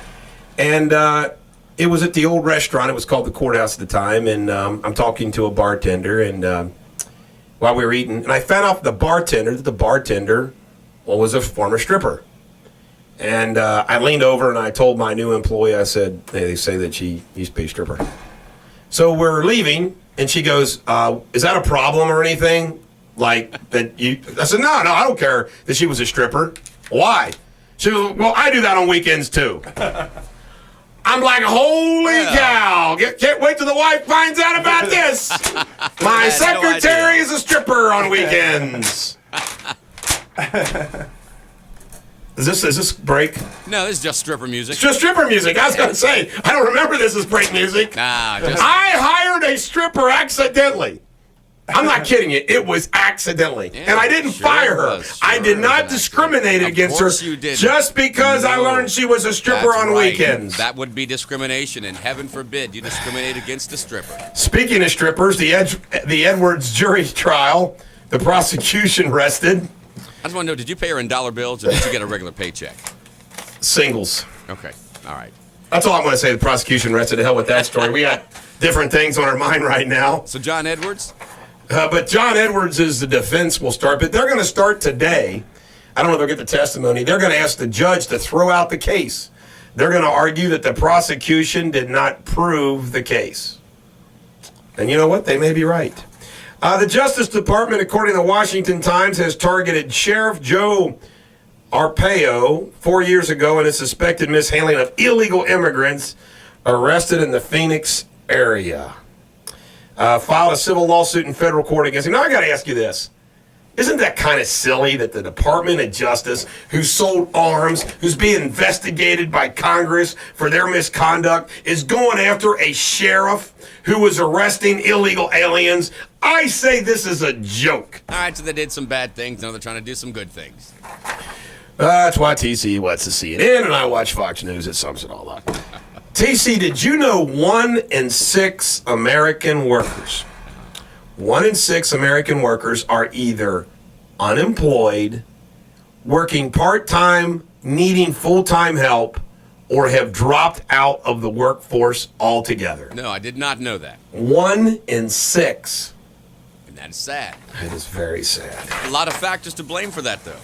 And it was at the old restaurant. It was called the Courthouse at the time, and I'm talking to a bartender, and while we were eating, and I found out that the bartender was a former stripper. And I leaned over and I told my new employee, I said, they say that she used to be a stripper. So we're leaving, and she goes, is that a problem or anything? Like, that you... I said, no, I don't care that she was a stripper. Why? She goes, well, I do that on weekends, too. I'm like, holy cow. Can't wait till the wife finds out about this. My secretary is a stripper on weekends. Is this break? No, this is just stripper music. It's just stripper music. I was going to say, I don't remember this as break music. I hired a stripper accidentally. I'm not kidding you. It was accidentally. Yeah, and I didn't fire her. I did not discriminate against her just because I learned she was a stripper on weekends. That would be discrimination, and heaven forbid you discriminate against a stripper. Speaking of strippers, the Edwards jury trial, the prosecution rested. I just want to know, did you pay her in dollar bills or did you get a regular paycheck? Singles. Okay. All right. That's all I'm going to say. The prosecution rested. To hell with that story. We got different things on our mind right now. So John Edwards? But John Edwards is the defense will start. But they're going to start today. I don't know if they'll get the testimony. They're going to ask the judge to throw out the case. They're going to argue that the prosecution did not prove the case. And you know what? They may be right. The Justice Department, according to the Washington Times, has targeted Sheriff Joe Arpaio 4 years ago in a suspected mishandling of illegal immigrants arrested in the Phoenix area. Filed a civil lawsuit in federal court against him. Now, I got to ask you this. Isn't that kind of silly that the Department of Justice, who sold arms, who's being investigated by Congress for their misconduct, is going after a sheriff who was arresting illegal aliens? I say this is a joke. All right, so they did some bad things. Now they're trying to do some good things. That's why TC watches the CNN, and I watch Fox News. It sums it all up. TC, did you know 1 in 6 American workers, 1 in 6 American workers are either unemployed, working part-time, needing full-time help, or have dropped out of the workforce altogether? No, I did not know that. 1 in 6. And that is sad. It is very sad. A lot of factors to blame for that, though.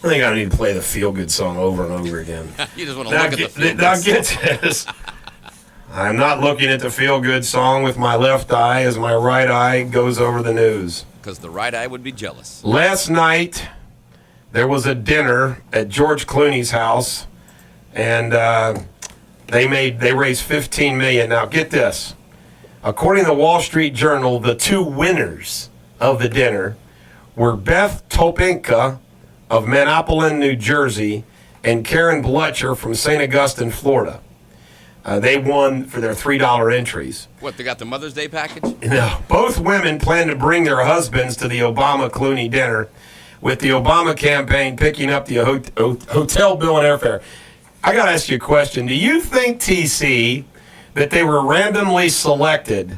I think I need to play the feel-good song over and over again. You just want to look at the feel-good Now get this. I'm not looking at the feel-good song with my left eye as my right eye goes over the news. Because the right eye would be jealous. Last night, there was a dinner at George Clooney's house, and they raised $15 million. Now, get this. According to the Wall Street Journal, the 2 winners of the dinner were Beth Topinka of Manalapan, New Jersey, and Karen Bletcher from St. Augustine, Florida. They won for their $3 entries. What, they got the Mother's Day package? No. Both women plan to bring their husbands to the Obama-Clooney dinner, with the Obama campaign picking up the hotel bill and airfare. I got to ask you a question. Do you think, TC, that they were randomly selected,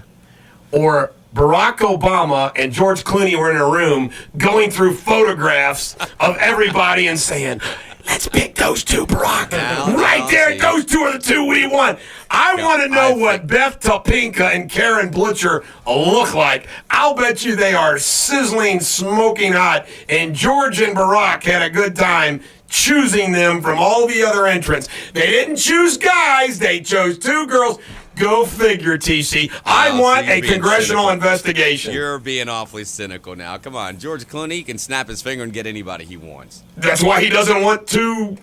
or Barack Obama and George Clooney were in a room going through photographs of everybody and saying, let's pick those 2, Barack. Right there, those 2 are the 2 we want. I want to know what Beth Topinka and Karen Bletcher look like. I'll bet you they are sizzling, smoking hot. And George and Barack had a good time choosing them from all the other entrants. They didn't choose guys. They chose 2 girls. Go figure, TC. I want a congressional investigation. You're being awfully cynical now. Come on. George Clooney can snap his finger and get anybody he wants. That's why he doesn't want 2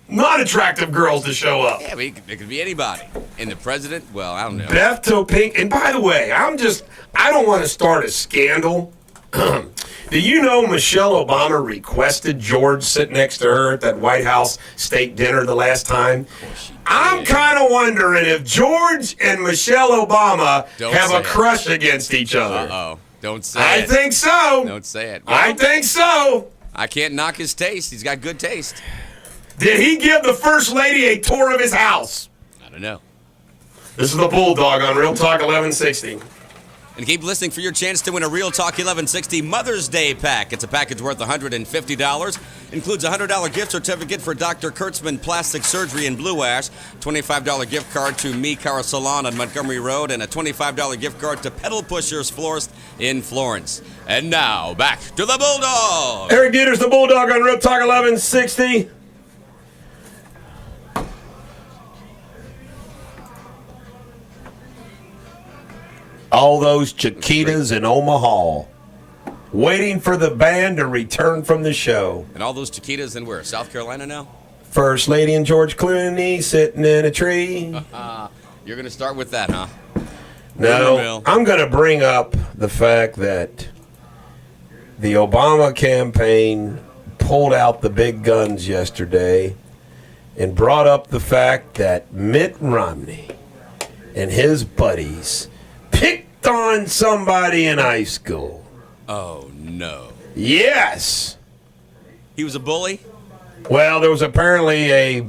non-attractive girls to show up. Yeah, but it could be anybody. And the president, well, I don't know. Beth Topinka. And by the way, I don't want to start a scandal. Do you know Michelle Obama requested George sit next to her at that White House steak dinner the last time? I'm kind of wondering if George and Michelle Obama have a crush against each other. Uh-oh. Don't say it. I think so. Don't say it. Well, I think so. I can't knock his taste. He's got good taste. Did he give the First Lady a tour of his house? I don't know. This is the Bulldog on Real Talk 1160. And keep listening for your chance to win a Real Talk 1160 Mother's Day pack. It's a package worth $150. Includes a $100 gift certificate for Dr. Kurtzman Plastic Surgery in Blue Ash, $25 gift card to Me Cara Salon on Montgomery Road, and a $25 gift card to Pedal Pushers Florist in Florence. And now, back to the Bulldog. Eric Deters, the Bulldog on Real Talk 1160. All those Chiquitas in Omaha, waiting for the band to return from the show. And all those Chiquitas in where? South Carolina now? First Lady and George Clooney sitting in a tree. You're going to start with that, huh? No, I'm going to bring up the fact that the Obama campaign pulled out the big guns yesterday and brought up the fact that Mitt Romney and his buddies picked on somebody in high school. Oh, no. Yes. He was a bully? Well, there was apparently a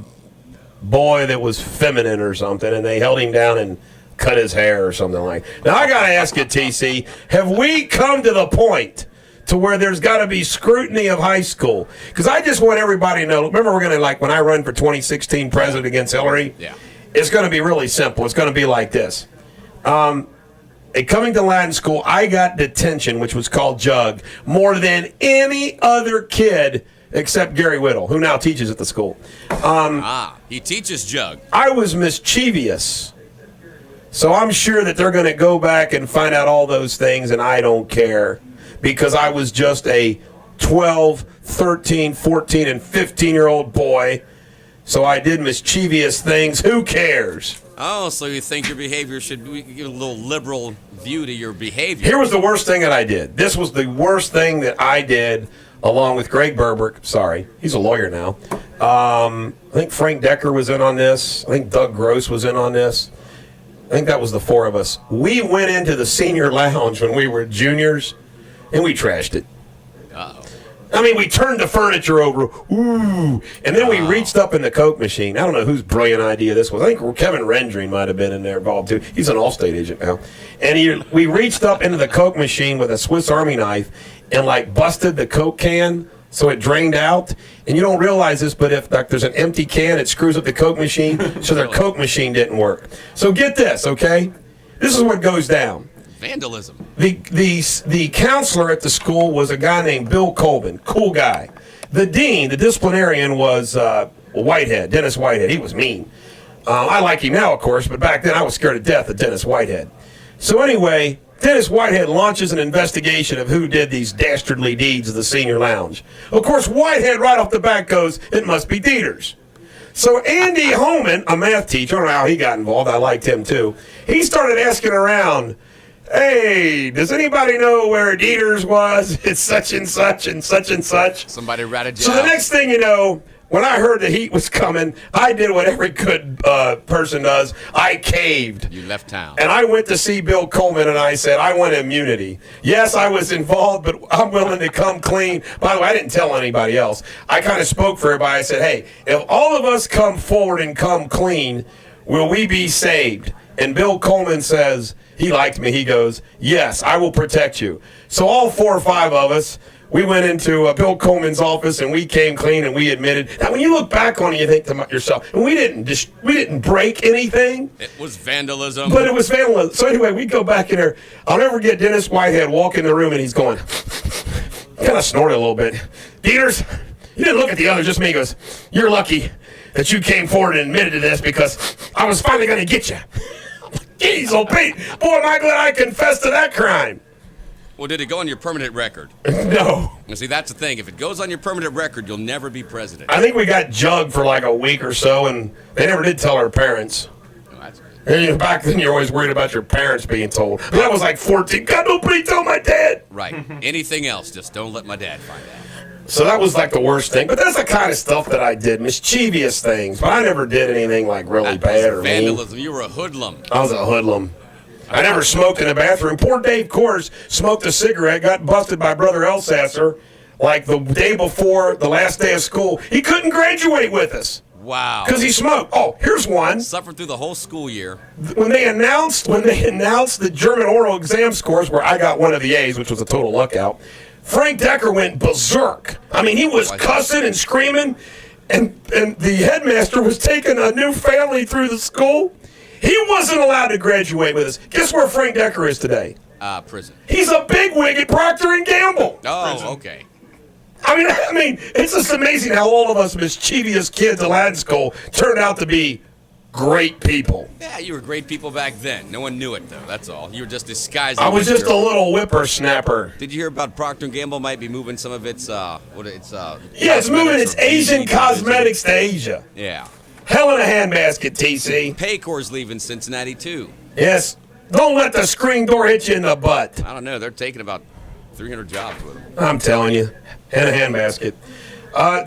boy that was feminine or something, and they held him down and cut his hair or something like that. Now, I got to ask you, TC, have we come to the point to where there's got to be scrutiny of high school? Because I just want everybody to know, remember we're going to, like, when I run for 2016 president against Hillary? Yeah. It's going to be really simple. It's going to be like this. Coming to Latin school, I got detention, which was called jug, more than any other kid except Gary Whittle, who now teaches at the school. He teaches jug. I was mischievous. So I'm sure that they're going to go back and find out all those things, and I don't care because I was just a 12, 13, 14, and 15-year-old boy. So I did mischievous things. Who cares? Oh, so you think your behavior should be give a little liberal view to your behavior. Here was the worst thing that I did. This was the worst thing that I did along with Greg Berberk. Sorry, he's a lawyer now. I think Frank Decker was in on this. I think Doug Gross was in on this. I think that was the four of us. We went into the senior lounge when we were juniors, and we trashed it. Uh-oh. I mean, we turned the furniture over, ooh, and then we reached up in the Coke machine. I don't know whose brilliant idea this was. I think Kevin Rendring might have been in there involved, too. He's an Allstate agent now. And we reached up into the Coke machine with a Swiss Army knife and, like, busted the Coke can so it drained out. And you don't realize this, but if there's an empty can, it screws up the Coke machine, so their Coke machine didn't work. So get this, okay? This is what goes down. Vandalism. The counselor at the school was a guy named Bill Colvin, cool guy. The dean, the disciplinarian, was Whitehead, Dennis Whitehead. He was mean. I like him now, of course, but back then I was scared to death of Dennis Whitehead. So anyway, Dennis Whitehead launches an investigation of who did these dastardly deeds of the senior lounge. Of course, Whitehead right off the bat goes, it must be Deters. So Andy Homan, a math teacher, I don't know how he got involved, I liked him too, he started asking around, hey, does anybody know where Deters was? It's such and such and such and such. Somebody ratted you So out. the next thing you know, when I heard the heat was coming, I did what every good person does. I caved. You left town. And I went to see Bill Coleman, and I said, I want immunity. Yes, I was involved, but I'm willing to come clean. By the way, I didn't tell anybody else. I kind of spoke for everybody. I said, hey, if all of us come forward and come clean, will we be saved? And Bill Coleman says, he liked me. He goes, yes, I will protect you. So all 4 or 5 of us, we went into Bill Coleman's office and we came clean and we admitted. Now, when you look back on it, you think to yourself, and we didn't break anything. It was vandalism. But it was vandalism. So anyway, we go back in there. I'll never get Dennis Whitehead walk in the room and he's going, kind of snorted a little bit. Deters, you didn't look at the others, just me. He goes, you're lucky that you came forward and admitted to this because I was finally going to get you. Jeez, oh Pete, boy, am I glad I confessed to that crime. Well, did it go on your permanent record? No. And see, that's the thing. If it goes on your permanent record, you'll never be president. I think we got jugged for like a week or so, and they never did tell our parents. Oh, that's And back then, you're always worried about your parents being told. But I was like 14. God, nobody tell my dad. right. Anything else, just don't let my dad find out. So that was like the worst thing. But that's the kind of stuff that I did, mischievous things. But I never did anything like really That bad was or mean. vandalism. You were a hoodlum. I was a hoodlum. I never smoked in the bathroom. Poor Dave Coors smoked a cigarette, got busted by Brother Elsasser like the day before the last day of school. He couldn't graduate with us Wow. because he smoked. Oh, here's one. Suffered through the whole school year. When they announced the German oral exam scores, where I got one of the A's, which was a total luck out, Frank Decker went berserk. I mean, he was cussing and screaming, and the headmaster was taking a new family through the school. He wasn't allowed to graduate with us. Guess where Frank Decker is today? Prison. He's a bigwig at Procter & Gamble. Oh, okay. I mean, it's just amazing how all of us mischievous kids at Latin school turned out to be great people. Yeah, you were great people back then. No one knew it, though. That's all. You were just disguising. I was just a little whippersnapper. Did you hear about Procter & Gamble might be moving some of its, Yeah, it's moving its Asian cosmetics to Asia. Yeah. Hell in a handbasket, TC. Paycor's leaving Cincinnati, too. Yes. Don't let the screen door hit you in the butt. I don't know. They're taking about 300 jobs with them. I'm telling you. In a handbasket.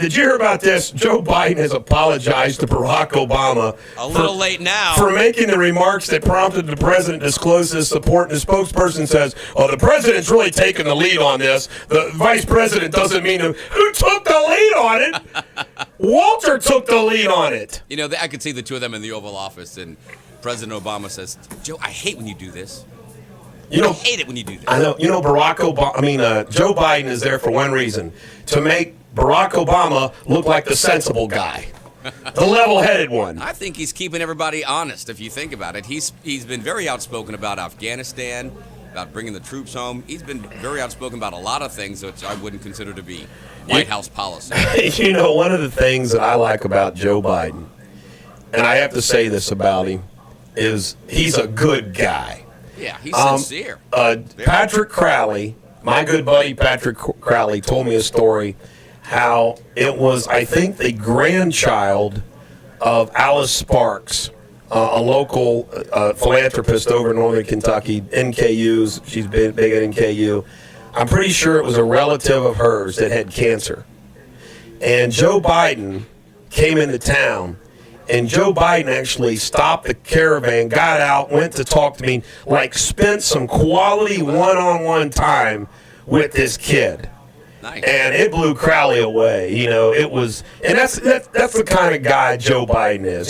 Did you hear about this? Joe Biden has apologized to Barack Obama. A little late now. For making the remarks that prompted the president to disclose his support. And the spokesperson says, the president's really taking the lead on this. The vice president doesn't mean him. Who took the lead on it? Walter took the lead on it. You know, I could see the two of them in the Oval Office, and President Obama says, Joe, I hate when you do this. I hate it when you do this. I know. Joe Biden is there for one reason, to make Barack Obama look like the sensible guy, the level-headed one. I think he's keeping everybody honest, if you think about it. He's been very outspoken about Afghanistan, about bringing the troops home. He's been very outspoken about a lot of things which I wouldn't consider to be White House policy. One of the things that I like about Joe Biden, and I have to say this about him, is he's a good guy. Yeah, he's sincere. Patrick Crowley, my good buddy Patrick Crowley, told me a story how it was, I think, the grandchild of Alice Sparks, a local philanthropist over in northern Kentucky, NKU's. She's big at NKU. I'm pretty sure it was a relative of hers that had cancer. And Joe Biden came into town, and Joe Biden actually stopped the caravan, got out, went to talk to me, spent some quality one-on-one time with this kid. Nice. And it blew Crowley away. It was, and that's the kind of guy Joe Biden is.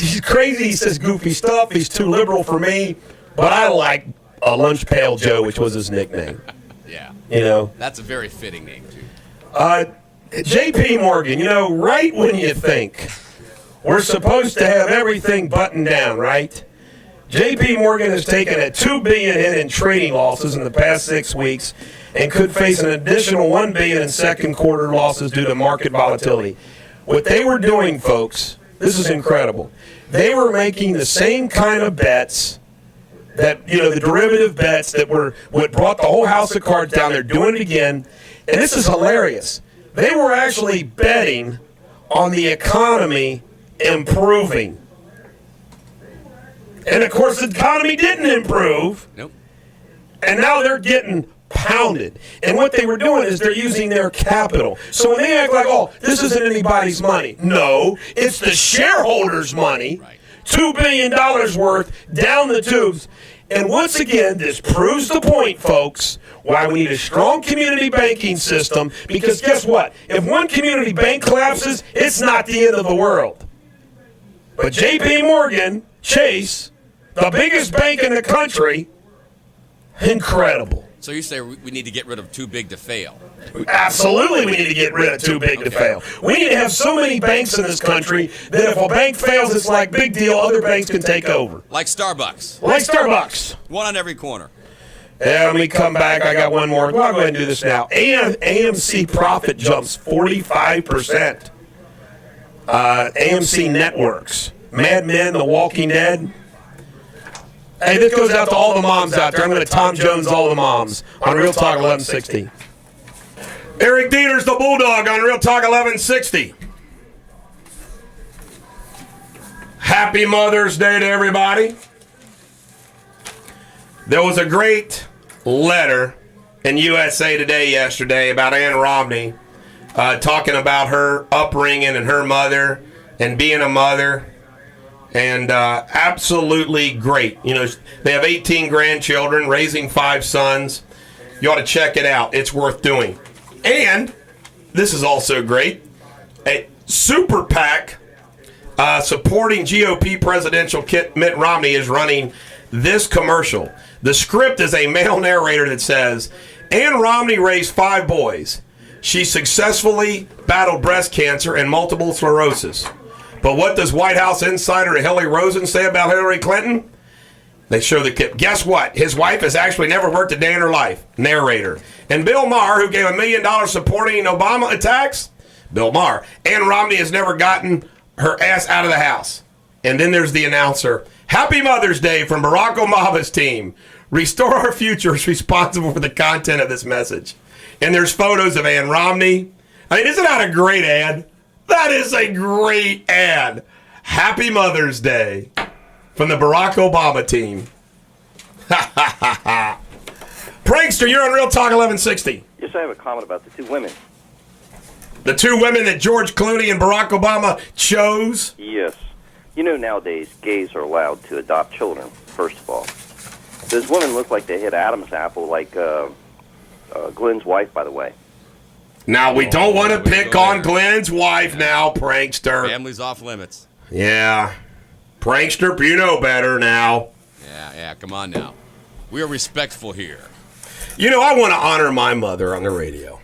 He's crazy. He says goofy stuff. He's too liberal for me, but I like Lunch Pail Joe, which was his nickname. Yeah. That's a very fitting name too. J.P. Morgan. Right when you think we're supposed to have everything buttoned down, right? J.P. Morgan has taken a $2 billion hit in trading losses in the past 6 weeks and could face an additional $1 billion in second quarter losses due to market volatility. What they were doing, folks, this is incredible. They were making the same kind of bets that, the derivative bets that were what brought the whole house of cards down. They're doing it again. And this is hilarious. They were actually betting on the economy improving. And, of course, the economy didn't improve. Nope. And now they're getting pounded. And what they were doing is they're using their capital. So when they act like, this isn't anybody's money. No, it's the shareholders' money. Right. $2 billion worth down the tubes. And once again, this proves the point, folks, why we need a strong community banking system. Because guess what? If one community bank collapses, it's not the end of the world. But J.P. Morgan, Chase, the biggest bank in the country, incredible. So you say we need to get rid of too big to fail? Absolutely, we need to get rid of too big to fail. We need to have so many banks in this country that if a bank fails, it's like big deal, other banks can take over. Like Starbucks. One on every corner. Yeah, let me come back. I got one more. Well, I'll go ahead and do this now. AMC profit jumps 45%. AMC Networks. Mad Men, The Walking Dead. Hey, this goes out to all the moms out there. I'm going to Tom Jones all the moms on Real Talk 1160. Eric Deters, the Bulldog on Real Talk 1160. Happy Mother's Day to everybody. There was a great letter in USA Today yesterday about Ann Romney talking about her upbringing and her mother and being a mother. And absolutely great. They have 18 grandchildren, raising 5 sons. You ought to check it out. It's worth doing. And this is also great. A super PAC supporting GOP presidential Mitt Romney is running this commercial. The script is a male narrator that says, Ann Romney raised 5 boys. She successfully battled breast cancer and multiple sclerosis. But what does White House insider Hillary Rosen say about Hillary Clinton? They show the clip. Guess what? His wife has actually never worked a day in her life. Narrator. And Bill Maher, who gave $1 million supporting Obama attacks, Bill Maher. Ann Romney has never gotten her ass out of the house. And then there's the announcer. Happy Mother's Day from Barack Obama's team. Restore Our Future is responsible for the content of this message. And there's photos of Ann Romney. I mean, isn't that a great ad? That is a great ad. Happy Mother's Day from the Barack Obama team. Prankster, you're on Real Talk 1160. Yes, I have a comment about the two women. The two women that George Clooney and Barack Obama chose? Yes. You know, nowadays, gays are allowed to adopt children, first of all. Those women look like they hit Adam's apple, like Glenn's wife, by the way. Now, we don't want to pick on Glenn's wife now, Prankster. Family's off limits. Yeah. Prankster, you know better now. Yeah, come on now. We are respectful here. You know, I want to honor my mother on the radio.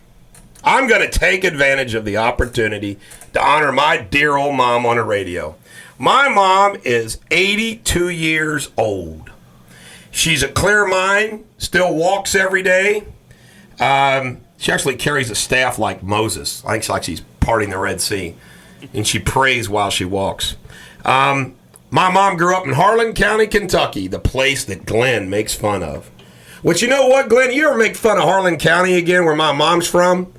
I'm going to take advantage of the opportunity to honor my dear old mom on the radio. My mom is 82 years old. She's a clear mind, still walks every day. She actually carries a staff like Moses. I think it's like she's parting the Red Sea. And she prays while she walks. My mom grew up in Harlan County, Kentucky, the place that Glenn makes fun of. Which, you know what, Glenn? You ever make fun of Harlan County again, where my mom's from?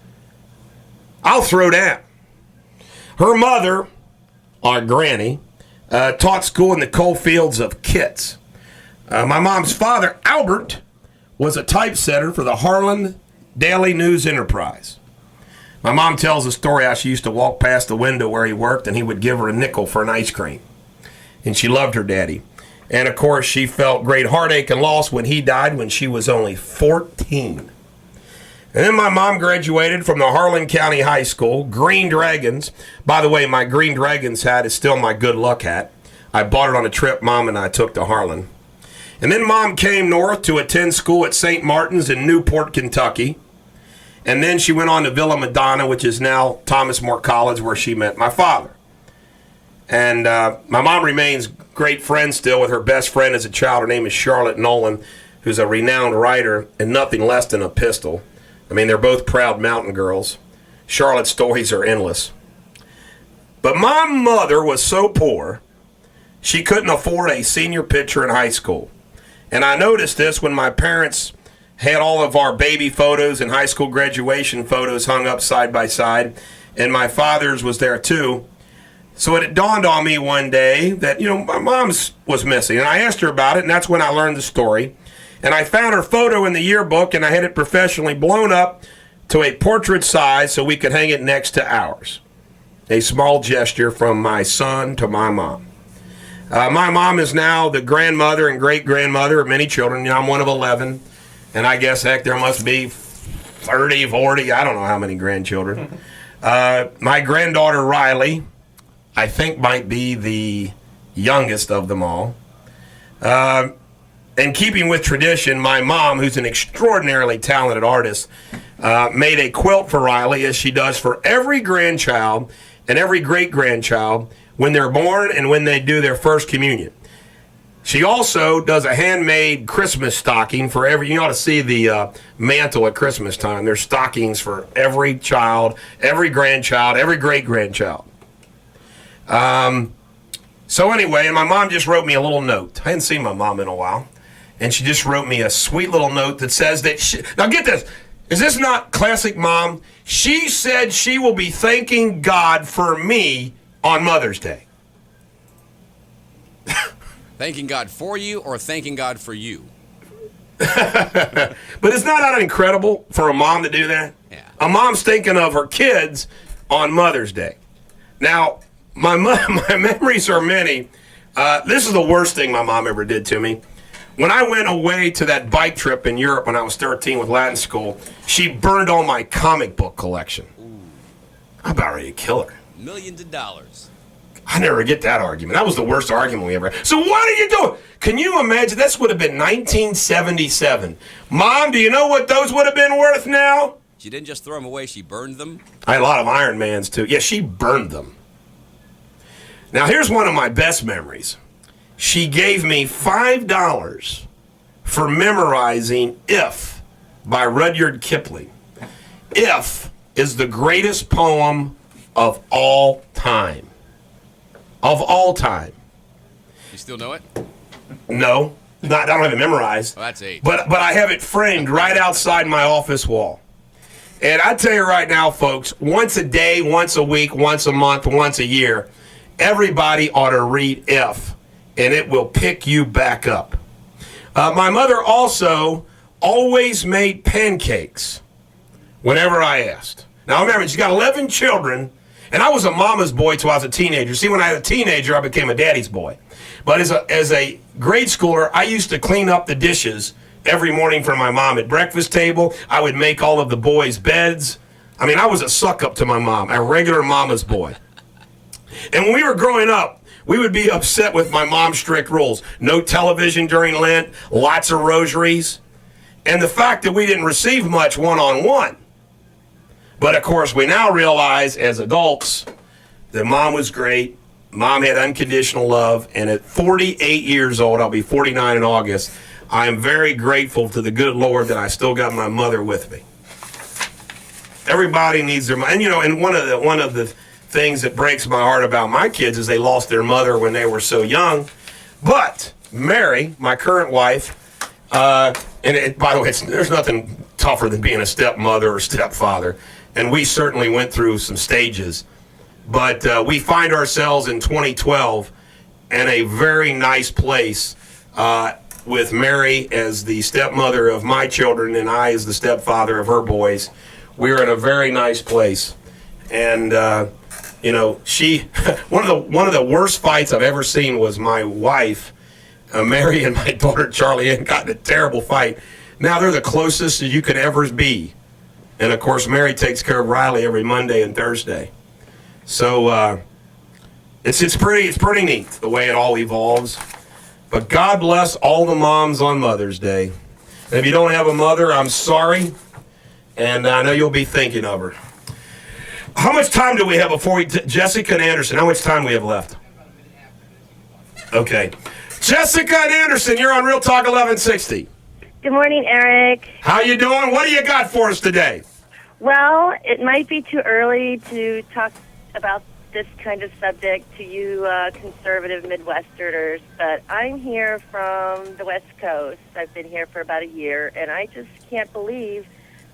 I'll throw down. Her mother, our granny, taught school in the coal fields of Kitts. My mom's father, Albert, was a typesetter for the Harlan Daily News Enterprise. My mom tells a story how she used to walk past the window where he worked and he would give her a nickel for an ice cream. And she loved her daddy. And, of course, she felt great heartache and loss when he died when she was only 14. And then my mom graduated from the Harlan County High School, Green Dragons. By the way, my Green Dragons hat is still my good luck hat. I bought it on a trip Mom and I took to Harlan. And then Mom came north to attend school at St. Martin's in Newport, Kentucky. And then she went on to Villa Madonna, which is now Thomas More College, where she met my father. And my mom remains great friends still with her best friend as a child. Her name is Charlotte Nolan, who's a renowned writer and nothing less than a pistol. I mean, they're both proud mountain girls. Charlotte's stories are endless. But my mother was so poor, she couldn't afford a senior picture in high school. And I noticed this when my parents had all of our baby photos and high school graduation photos hung up side by side, and my father's was there too. So it dawned on me one day that, my mom's was missing. And I asked her about it, and that's when I learned the story. And I found her photo in the yearbook, and I had it professionally blown up to a portrait size so we could hang it next to ours. A small gesture from my son to my mom. My mom is now the grandmother and great-grandmother of many children. I'm one of 11. And I guess, heck, there must be 30, 40, I don't know how many grandchildren. My granddaughter, Riley, I think might be the youngest of them all. In keeping with tradition, my mom, who's an extraordinarily talented artist, made a quilt for Riley, as she does for every grandchild and every great-grandchild when they're born and when they do their first communion. She also does a handmade Christmas stocking for every, you ought to see the mantle at Christmas time. There's stockings for every child, every grandchild, every great-grandchild. So anyway, and my mom just wrote me a little note. I hadn't seen my mom in a while. And she just wrote me a sweet little note that says that now get this. Is this not classic mom? She said she will be thanking God for me on Mother's Day. Thanking God for you or thanking God for you? But it's not that incredible for a mom to do that? Yeah. A mom's thinking of her kids on Mother's Day. Now, my memories are many. This is the worst thing my mom ever did to me. When I went away to that bike trip in Europe when I was 13 with Latin school, she burned all my comic book collection. Ooh. I'm about ready to kill her. Millions of dollars. I never get that argument. That was the worst argument we ever had. So what are you doing? Can you imagine? This would have been 1977. Mom, do you know what those would have been worth now? She didn't just throw them away. She burned them. I had a lot of Iron Mans, too. Yeah, she burned them. Now, here's one of my best memories. She gave me $5 for memorizing If by Rudyard Kipling. If is the greatest poem of all time. Of all time. You still know it? No, I don't have it memorized. Oh, that's 8. But I have it framed right outside my office wall. And I tell you right now, folks, once a day, once a week, once a month, once a year, everybody ought to read F, and it will pick you back up. My mother also always made pancakes whenever I asked. Now, remember, she's got 11 children, and I was a mama's boy till I was a teenager. See, when I was a teenager, I became a daddy's boy. But as a grade schooler, I used to clean up the dishes every morning for my mom at breakfast table. I would make all of the boys' beds. I mean, I was a suck-up to my mom, a regular mama's boy. And when we were growing up, we would be upset with my mom's strict rules. No television during Lent, lots of rosaries, and the fact that we didn't receive much one-on-one. But, of course, we now realize as adults that Mom was great. Mom had unconditional love. And at 48 years old, I'll be 49 in August, I am very grateful to the good Lord that I still got my mother with me. Everybody needs their mother. And, and one of the things that breaks my heart about my kids is they lost their mother when they were so young. But Mary, my current wife, by the way, there's nothing tougher than being a stepmother or stepfather. And we certainly went through some stages. But we find ourselves in 2012 in a very nice place with Mary as the stepmother of my children and I as the stepfather of her boys. We're in a very nice place. And, she one of the worst fights I've ever seen was my wife, Mary, and my daughter Charlie Ann got in a terrible fight. Now they're the closest you could ever be. And, of course, Mary takes care of Riley every Monday and Thursday. So it's pretty neat the way it all evolves. But God bless all the moms on Mother's Day. And if you don't have a mother, I'm sorry. And I know you'll be thinking of her. How much time do we have before Jessica and Anderson, how much time do we have left? Okay. Jessica and Anderson, you're on Real Talk 1160. Good morning, Eric. How you doing? What do you got for us today? Well, it might be too early to talk about this kind of subject to you conservative Midwesterners, but I'm here from the West Coast. I've been here for about a year, and I just can't believe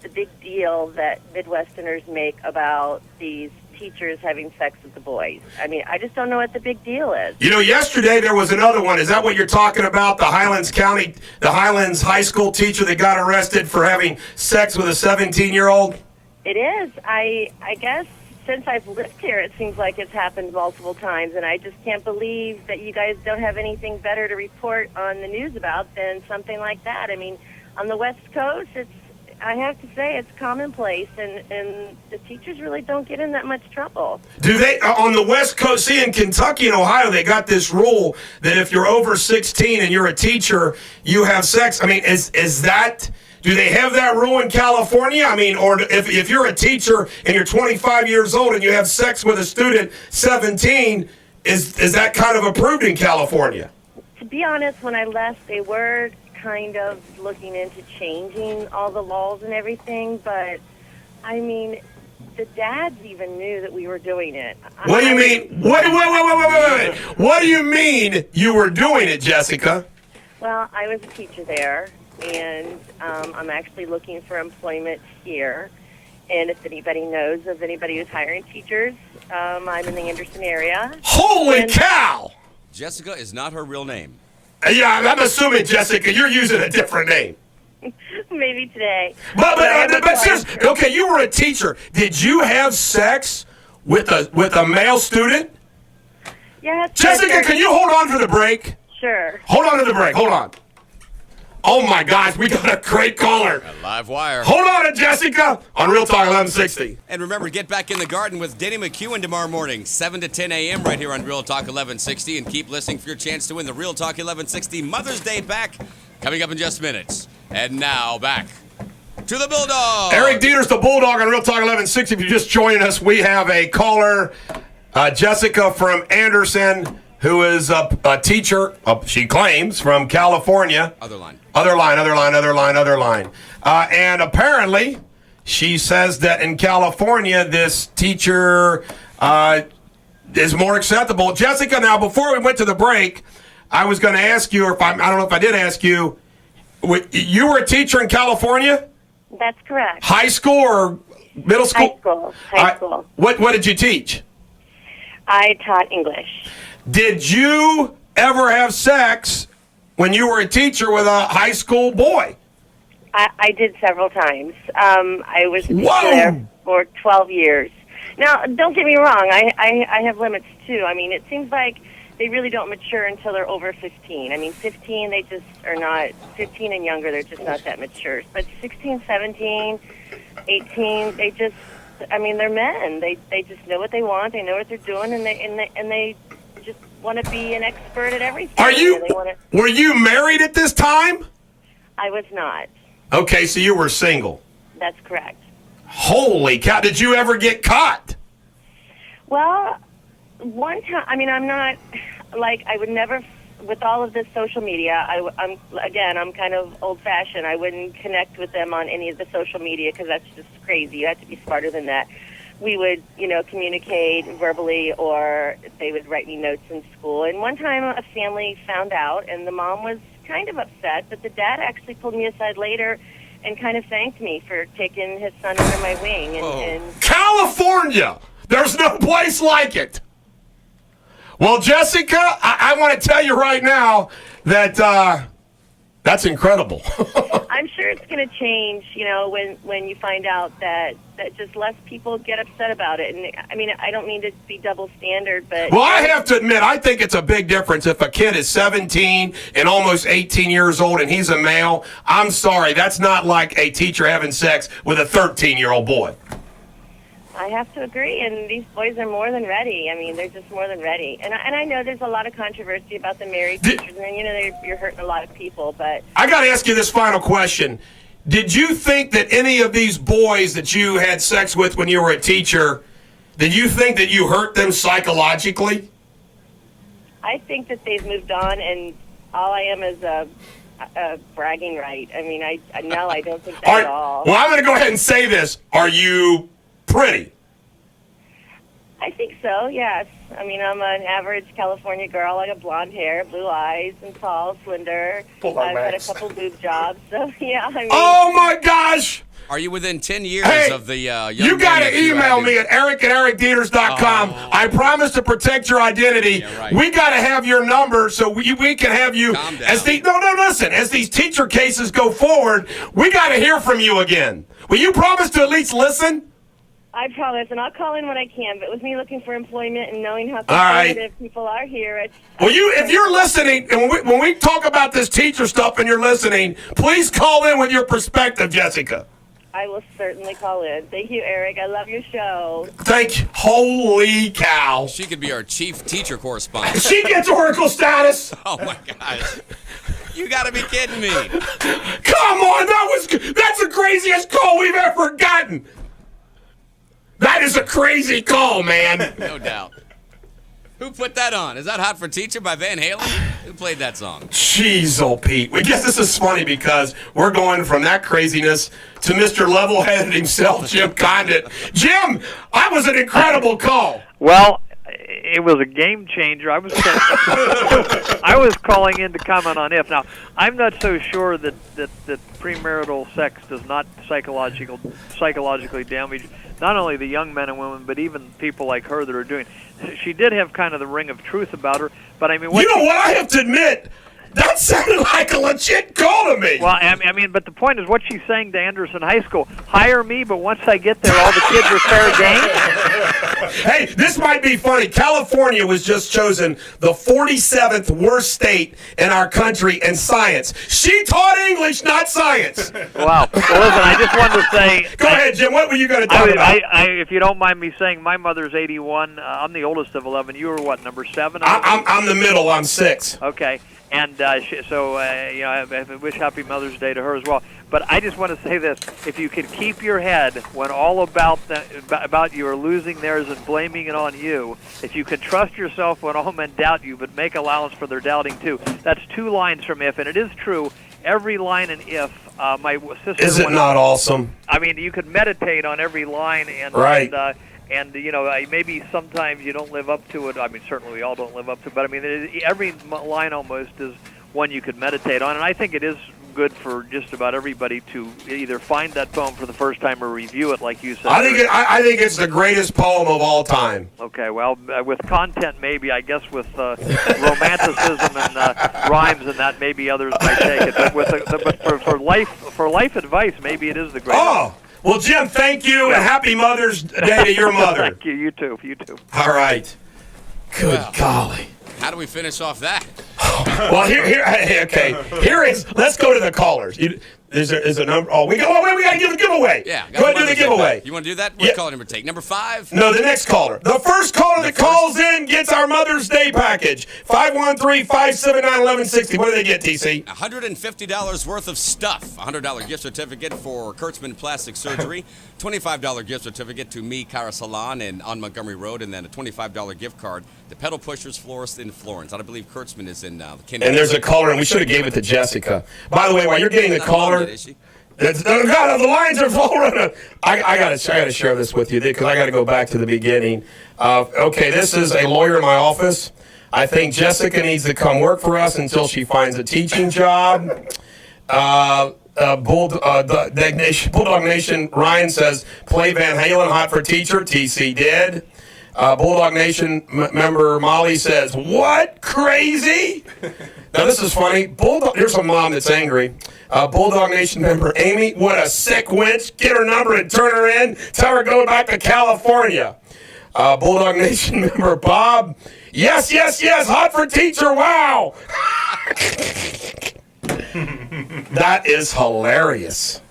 the big deal that Midwesterners make about these teachers having sex with the boys. I mean, I just don't know what the big deal is. Yesterday there was another one. Is that what you're talking about? The Highlands High School teacher that got arrested for having sex with a 17-year-old? It is. I guess since I've lived here, it seems like it's happened multiple times, and I just can't believe that you guys don't have anything better to report on the news about than something like that. I mean, on the West Coast, I have to say it's commonplace, and the teachers really don't get in that much trouble. Do they, on the West Coast, see, in Kentucky and Ohio, they got this rule that if you're over 16 and you're a teacher, you have sex. I mean, is that... Do they have that rule in California? I mean, or if you're a teacher and you're 25 years old and you have sex with a student 17, is that kind of approved in California? To be honest, when I left, they were kind of looking into changing all the laws and everything, but, I mean, the dads even knew that we were doing it. What do you mean? Wait. What do you mean you were doing it, Jessica? Well, I was a teacher there, and I'm actually looking for employment here. And if anybody knows of anybody who's hiring teachers, I'm in the Anderson area. Holy cow! Jessica is not her real name. Yeah, I'm assuming, Jessica, you're using a different name. Maybe today. But seriously, okay, you were a teacher. Did you have sex with a male student? Yes. Jessica, can you hold on for the break? Sure. Hold on to the break. Hold on. Oh, my gosh, we got a great caller. A live wire. Hold on to Jessica on Real Talk 1160. And remember, get back in the garden with Danny McEwen tomorrow morning, 7 to 10 a.m. right here on Real Talk 1160. And keep listening for your chance to win the Real Talk 1160 Mother's Day pack coming up in just minutes. And now, back to the Bulldog. Eric Deters, the Bulldog on Real Talk 1160. If you're just joining us, we have a caller, Jessica from Anderson, who is a teacher, she claims, from California. Other line. And apparently, she says that in California, this teacher is more acceptable. Jessica, now, before we went to the break, I was going to ask you, or I don't know if I did ask you, you were a teacher in California? That's correct. High school or middle school? High school. What did you teach? I taught English. Did you ever have sex when you were a teacher with a high school boy? I did several times. I was a teacher Whoa! there for 12 years. Now, don't get me wrong. I have limits, too. I mean, it seems like they really don't mature until they're over 15. I mean, 15, they just are not, 15 and younger, they're just not that mature. But 16, 17, 18, they just, I mean, they're men. They just know what they want. They know what they're doing, and they just want to be an expert at everything. Were you married at this time? I was not. Okay, so you were single. That's correct. Holy cow! Did you ever get caught? Well, one time. I mean, I'm not like I would never. With all of this social media, I'm kind of old-fashioned. I wouldn't connect with them on any of the social media because that's just crazy. You have to be smarter than that. We would, communicate verbally, or they would write me notes in school. And one time, a family found out, and the mom was kind of upset, but the dad actually pulled me aside later and kind of thanked me for taking his son under my wing. And California! There's no place like it! Well, Jessica, I want to tell you right now that that's incredible. I'm sure it's going to change, when you find out that just less people get upset about it. And I mean, I don't mean to be double standard, but... Well, I have to admit, I think it's a big difference if a kid is 17 and almost 18 years old and he's a male. I'm sorry, that's not like a teacher having sex with a 13-year-old boy. I have to agree, and these boys are more than ready. I mean, they're just more than ready. And I know there's a lot of controversy about the married teachers, and you're hurting a lot of people, but... I got to ask you this final question. Did you think that any of these boys that you had sex with when you were a teacher, did you think that you hurt them psychologically? I think that they've moved on, and all I am is a bragging right. I mean, I don't think that at all. Well, I'm going to go ahead and say this. Are you pretty? I think so, yes. I mean, I'm an average California girl. I got blonde hair, blue eyes, and tall, slender. I've had a couple boob jobs, so yeah. I mean, oh my gosh! Are you within 10 years of the young you got to email me at eric@ericdeters.com. I promise to protect your identity. Yeah, right. We got to have your number so we can have you. Calm down. Listen. As these teacher cases go forward, we got to hear from you again. Will you promise to at least listen? I promise, and I'll call in when I can. But with me looking for employment and knowing how conservative people are here, if you're listening, and when we talk about this teacher stuff and you're listening, please call in with your perspective, Jessica. I will certainly call in. Thank you, Eric. I love your show. Thank you. Holy cow. She could be our chief teacher correspondent. She gets Oracle status. Oh, my gosh. You got to be kidding me. Come on. That's the craziest call we've ever gotten. That is a crazy call, man. No doubt. Who put that on? Is that Hot for Teacher by Van Halen? Who played that song? Jeez, oh, Pete. I guess this is funny because we're going from that craziness to Mr. Level-Headed himself, Jim Condit. Jim, that was an incredible call. Well, it was a game changer. I was calling in to comment on if. Now, I'm not so sure that premarital sex does not psychologically damage not only the young men and women, but even people like her that are doing. She did have kind of the ring of truth about her, but I mean, what I have to admit, that sounded like a legit call to me. Well, I mean, but the point is what she's saying to Anderson High School. Hire me, but once I get there, all the kids are fair game. Hey, this might be funny. California was just chosen the 47th worst state in our country in science. She taught English, not science. Wow. Well, listen, I just wanted to say... Go ahead, Jim. What were you going to talk about? If you don't mind me saying, my mother's 81. I'm the oldest of 11. You were what, number 7? I'm the middle. I'm 6. Okay. And I wish Happy Mother's Day to her as well. But I just want to say this: if you can keep your head when all about you are losing theirs and blaming it on you, if you can trust yourself when all men doubt you, but make allowance for their doubting too. That's 2 lines from If, and it is true. Every line in If, my sister. Is it not awesome? I mean, you could meditate on every line, and right. And maybe sometimes you don't live up to it. I mean, certainly we all don't live up to it. But I mean, every line almost is one you could meditate on. And I think it is good for just about everybody to either find that poem for the first time or review it, like you said. I think it's the greatest poem of all time. Okay, well, with content, maybe. I guess with romanticism and rhymes and that, maybe others might take it. But for life advice, maybe it is the greatest. Oh, well, Jim, thank you, and happy Mother's Day to your mother. Thank you. You too. All right. Good golly. How do we finish off that? Well, here is. Let's go to the callers. Is a number? Oh, we got to give a giveaway. Yeah, go ahead and do the giveaway. You want to do that? What caller number take? Number 5? No, the next caller. The first caller that calls in gets our Mother's Day package. 513-579-1160. What do they get, TC? $150 worth of stuff. $100 gift certificate for Kurtzman Plastic Surgery. $25 gift certificate to Me Cara Salon on Montgomery Road, and then a $25 gift card to Pedal Pushers Florist in Florence. I believe Kurtzman is in Kindergarten. And there's a caller, and we should have gave it to Jessica. By the way, while you're getting the caller, is she? God, the lines are full. I got to share this with you because I got to go back to the beginning. Okay, this is a lawyer in my office. I think Jessica needs to come work for us until she finds a teaching job. Bulldog Nation, Ryan says, play Van Halen, Hot for Teacher. TC did. Bulldog Nation member Molly says, what? Crazy? Now, this is funny. Here's a mom that's angry. Bulldog Nation member Amy, what a sick wench. Get her number and turn her in. Tell her go back to California. Bulldog Nation member Bob, yes. Hot for Teacher. Wow. That is hilarious.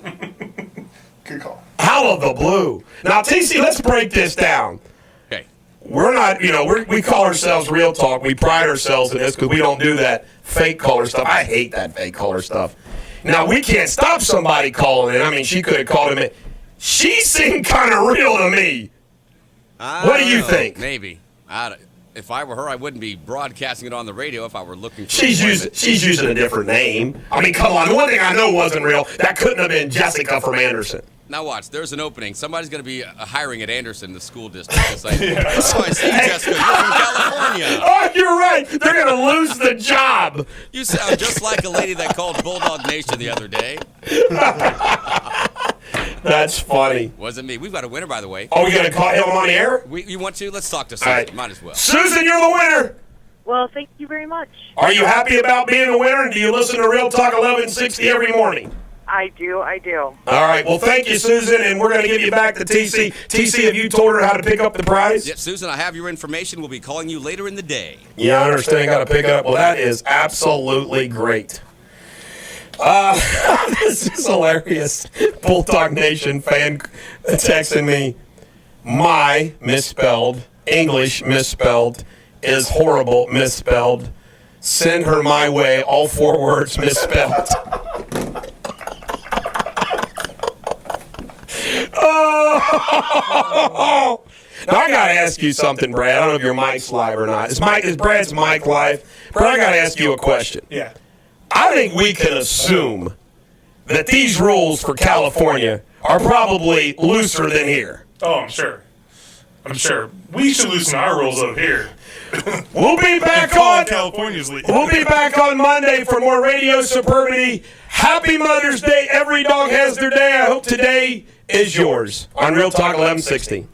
Good call. Out of the blue. Now, TC, let's break this down. Okay. We're not, we call ourselves Real Talk. We pride ourselves in this because we don't do that fake caller stuff. I hate that fake caller stuff. Now, we can't stop somebody calling in. I mean, she could have called him in. She seemed kind of real to me. What do you think? Maybe. If I were her, I wouldn't be broadcasting it on the radio if I were looking for She's using a different name. I mean, come on. The one thing I know wasn't real. That couldn't have been Jessica from Anderson. Now watch, there's an opening. Somebody's going to be hiring at Anderson, the school district. It's like, oh, I see, Jessica, you're from California. Oh, you're right. They're going to lose the job. You sound just like a lady that called Bulldog Nation the other day. That's funny. Wasn't me. We've got a winner, by the way. Oh, we got to call him on the air? You want to? Let's talk to Susan. Right. Might as well. Susan, you're the winner. Well, thank you very much. Are you happy about being a winner? And do you listen to Real Talk 1160 every morning? I do. All right. Well, thank you, Susan, and we're going to give you back to TC. TC, have you told her how to pick up the prize? Yep, Susan, I have your information. We'll be calling you later in the day. Yeah, I understand how to pick it up. Well, that is absolutely great. This is hilarious. Bulldog Nation fan texting me, my misspelled, English misspelled, is horrible misspelled. Send her my way, all 4 words misspelled. Oh! Now, I got to ask you something, Brad. I don't know if your mic's live or not. Is Brad's mic live? Brad, I got to ask you a question. Yeah. I think we can assume that these rules for California are probably looser than here. Oh, I'm sure. We should loosen our rules up here. We'll be back on California's league. We'll be back on Monday for more Radio Superbity. Happy Mother's Day. Every dog has their day. I hope today is yours on Real Talk 1160.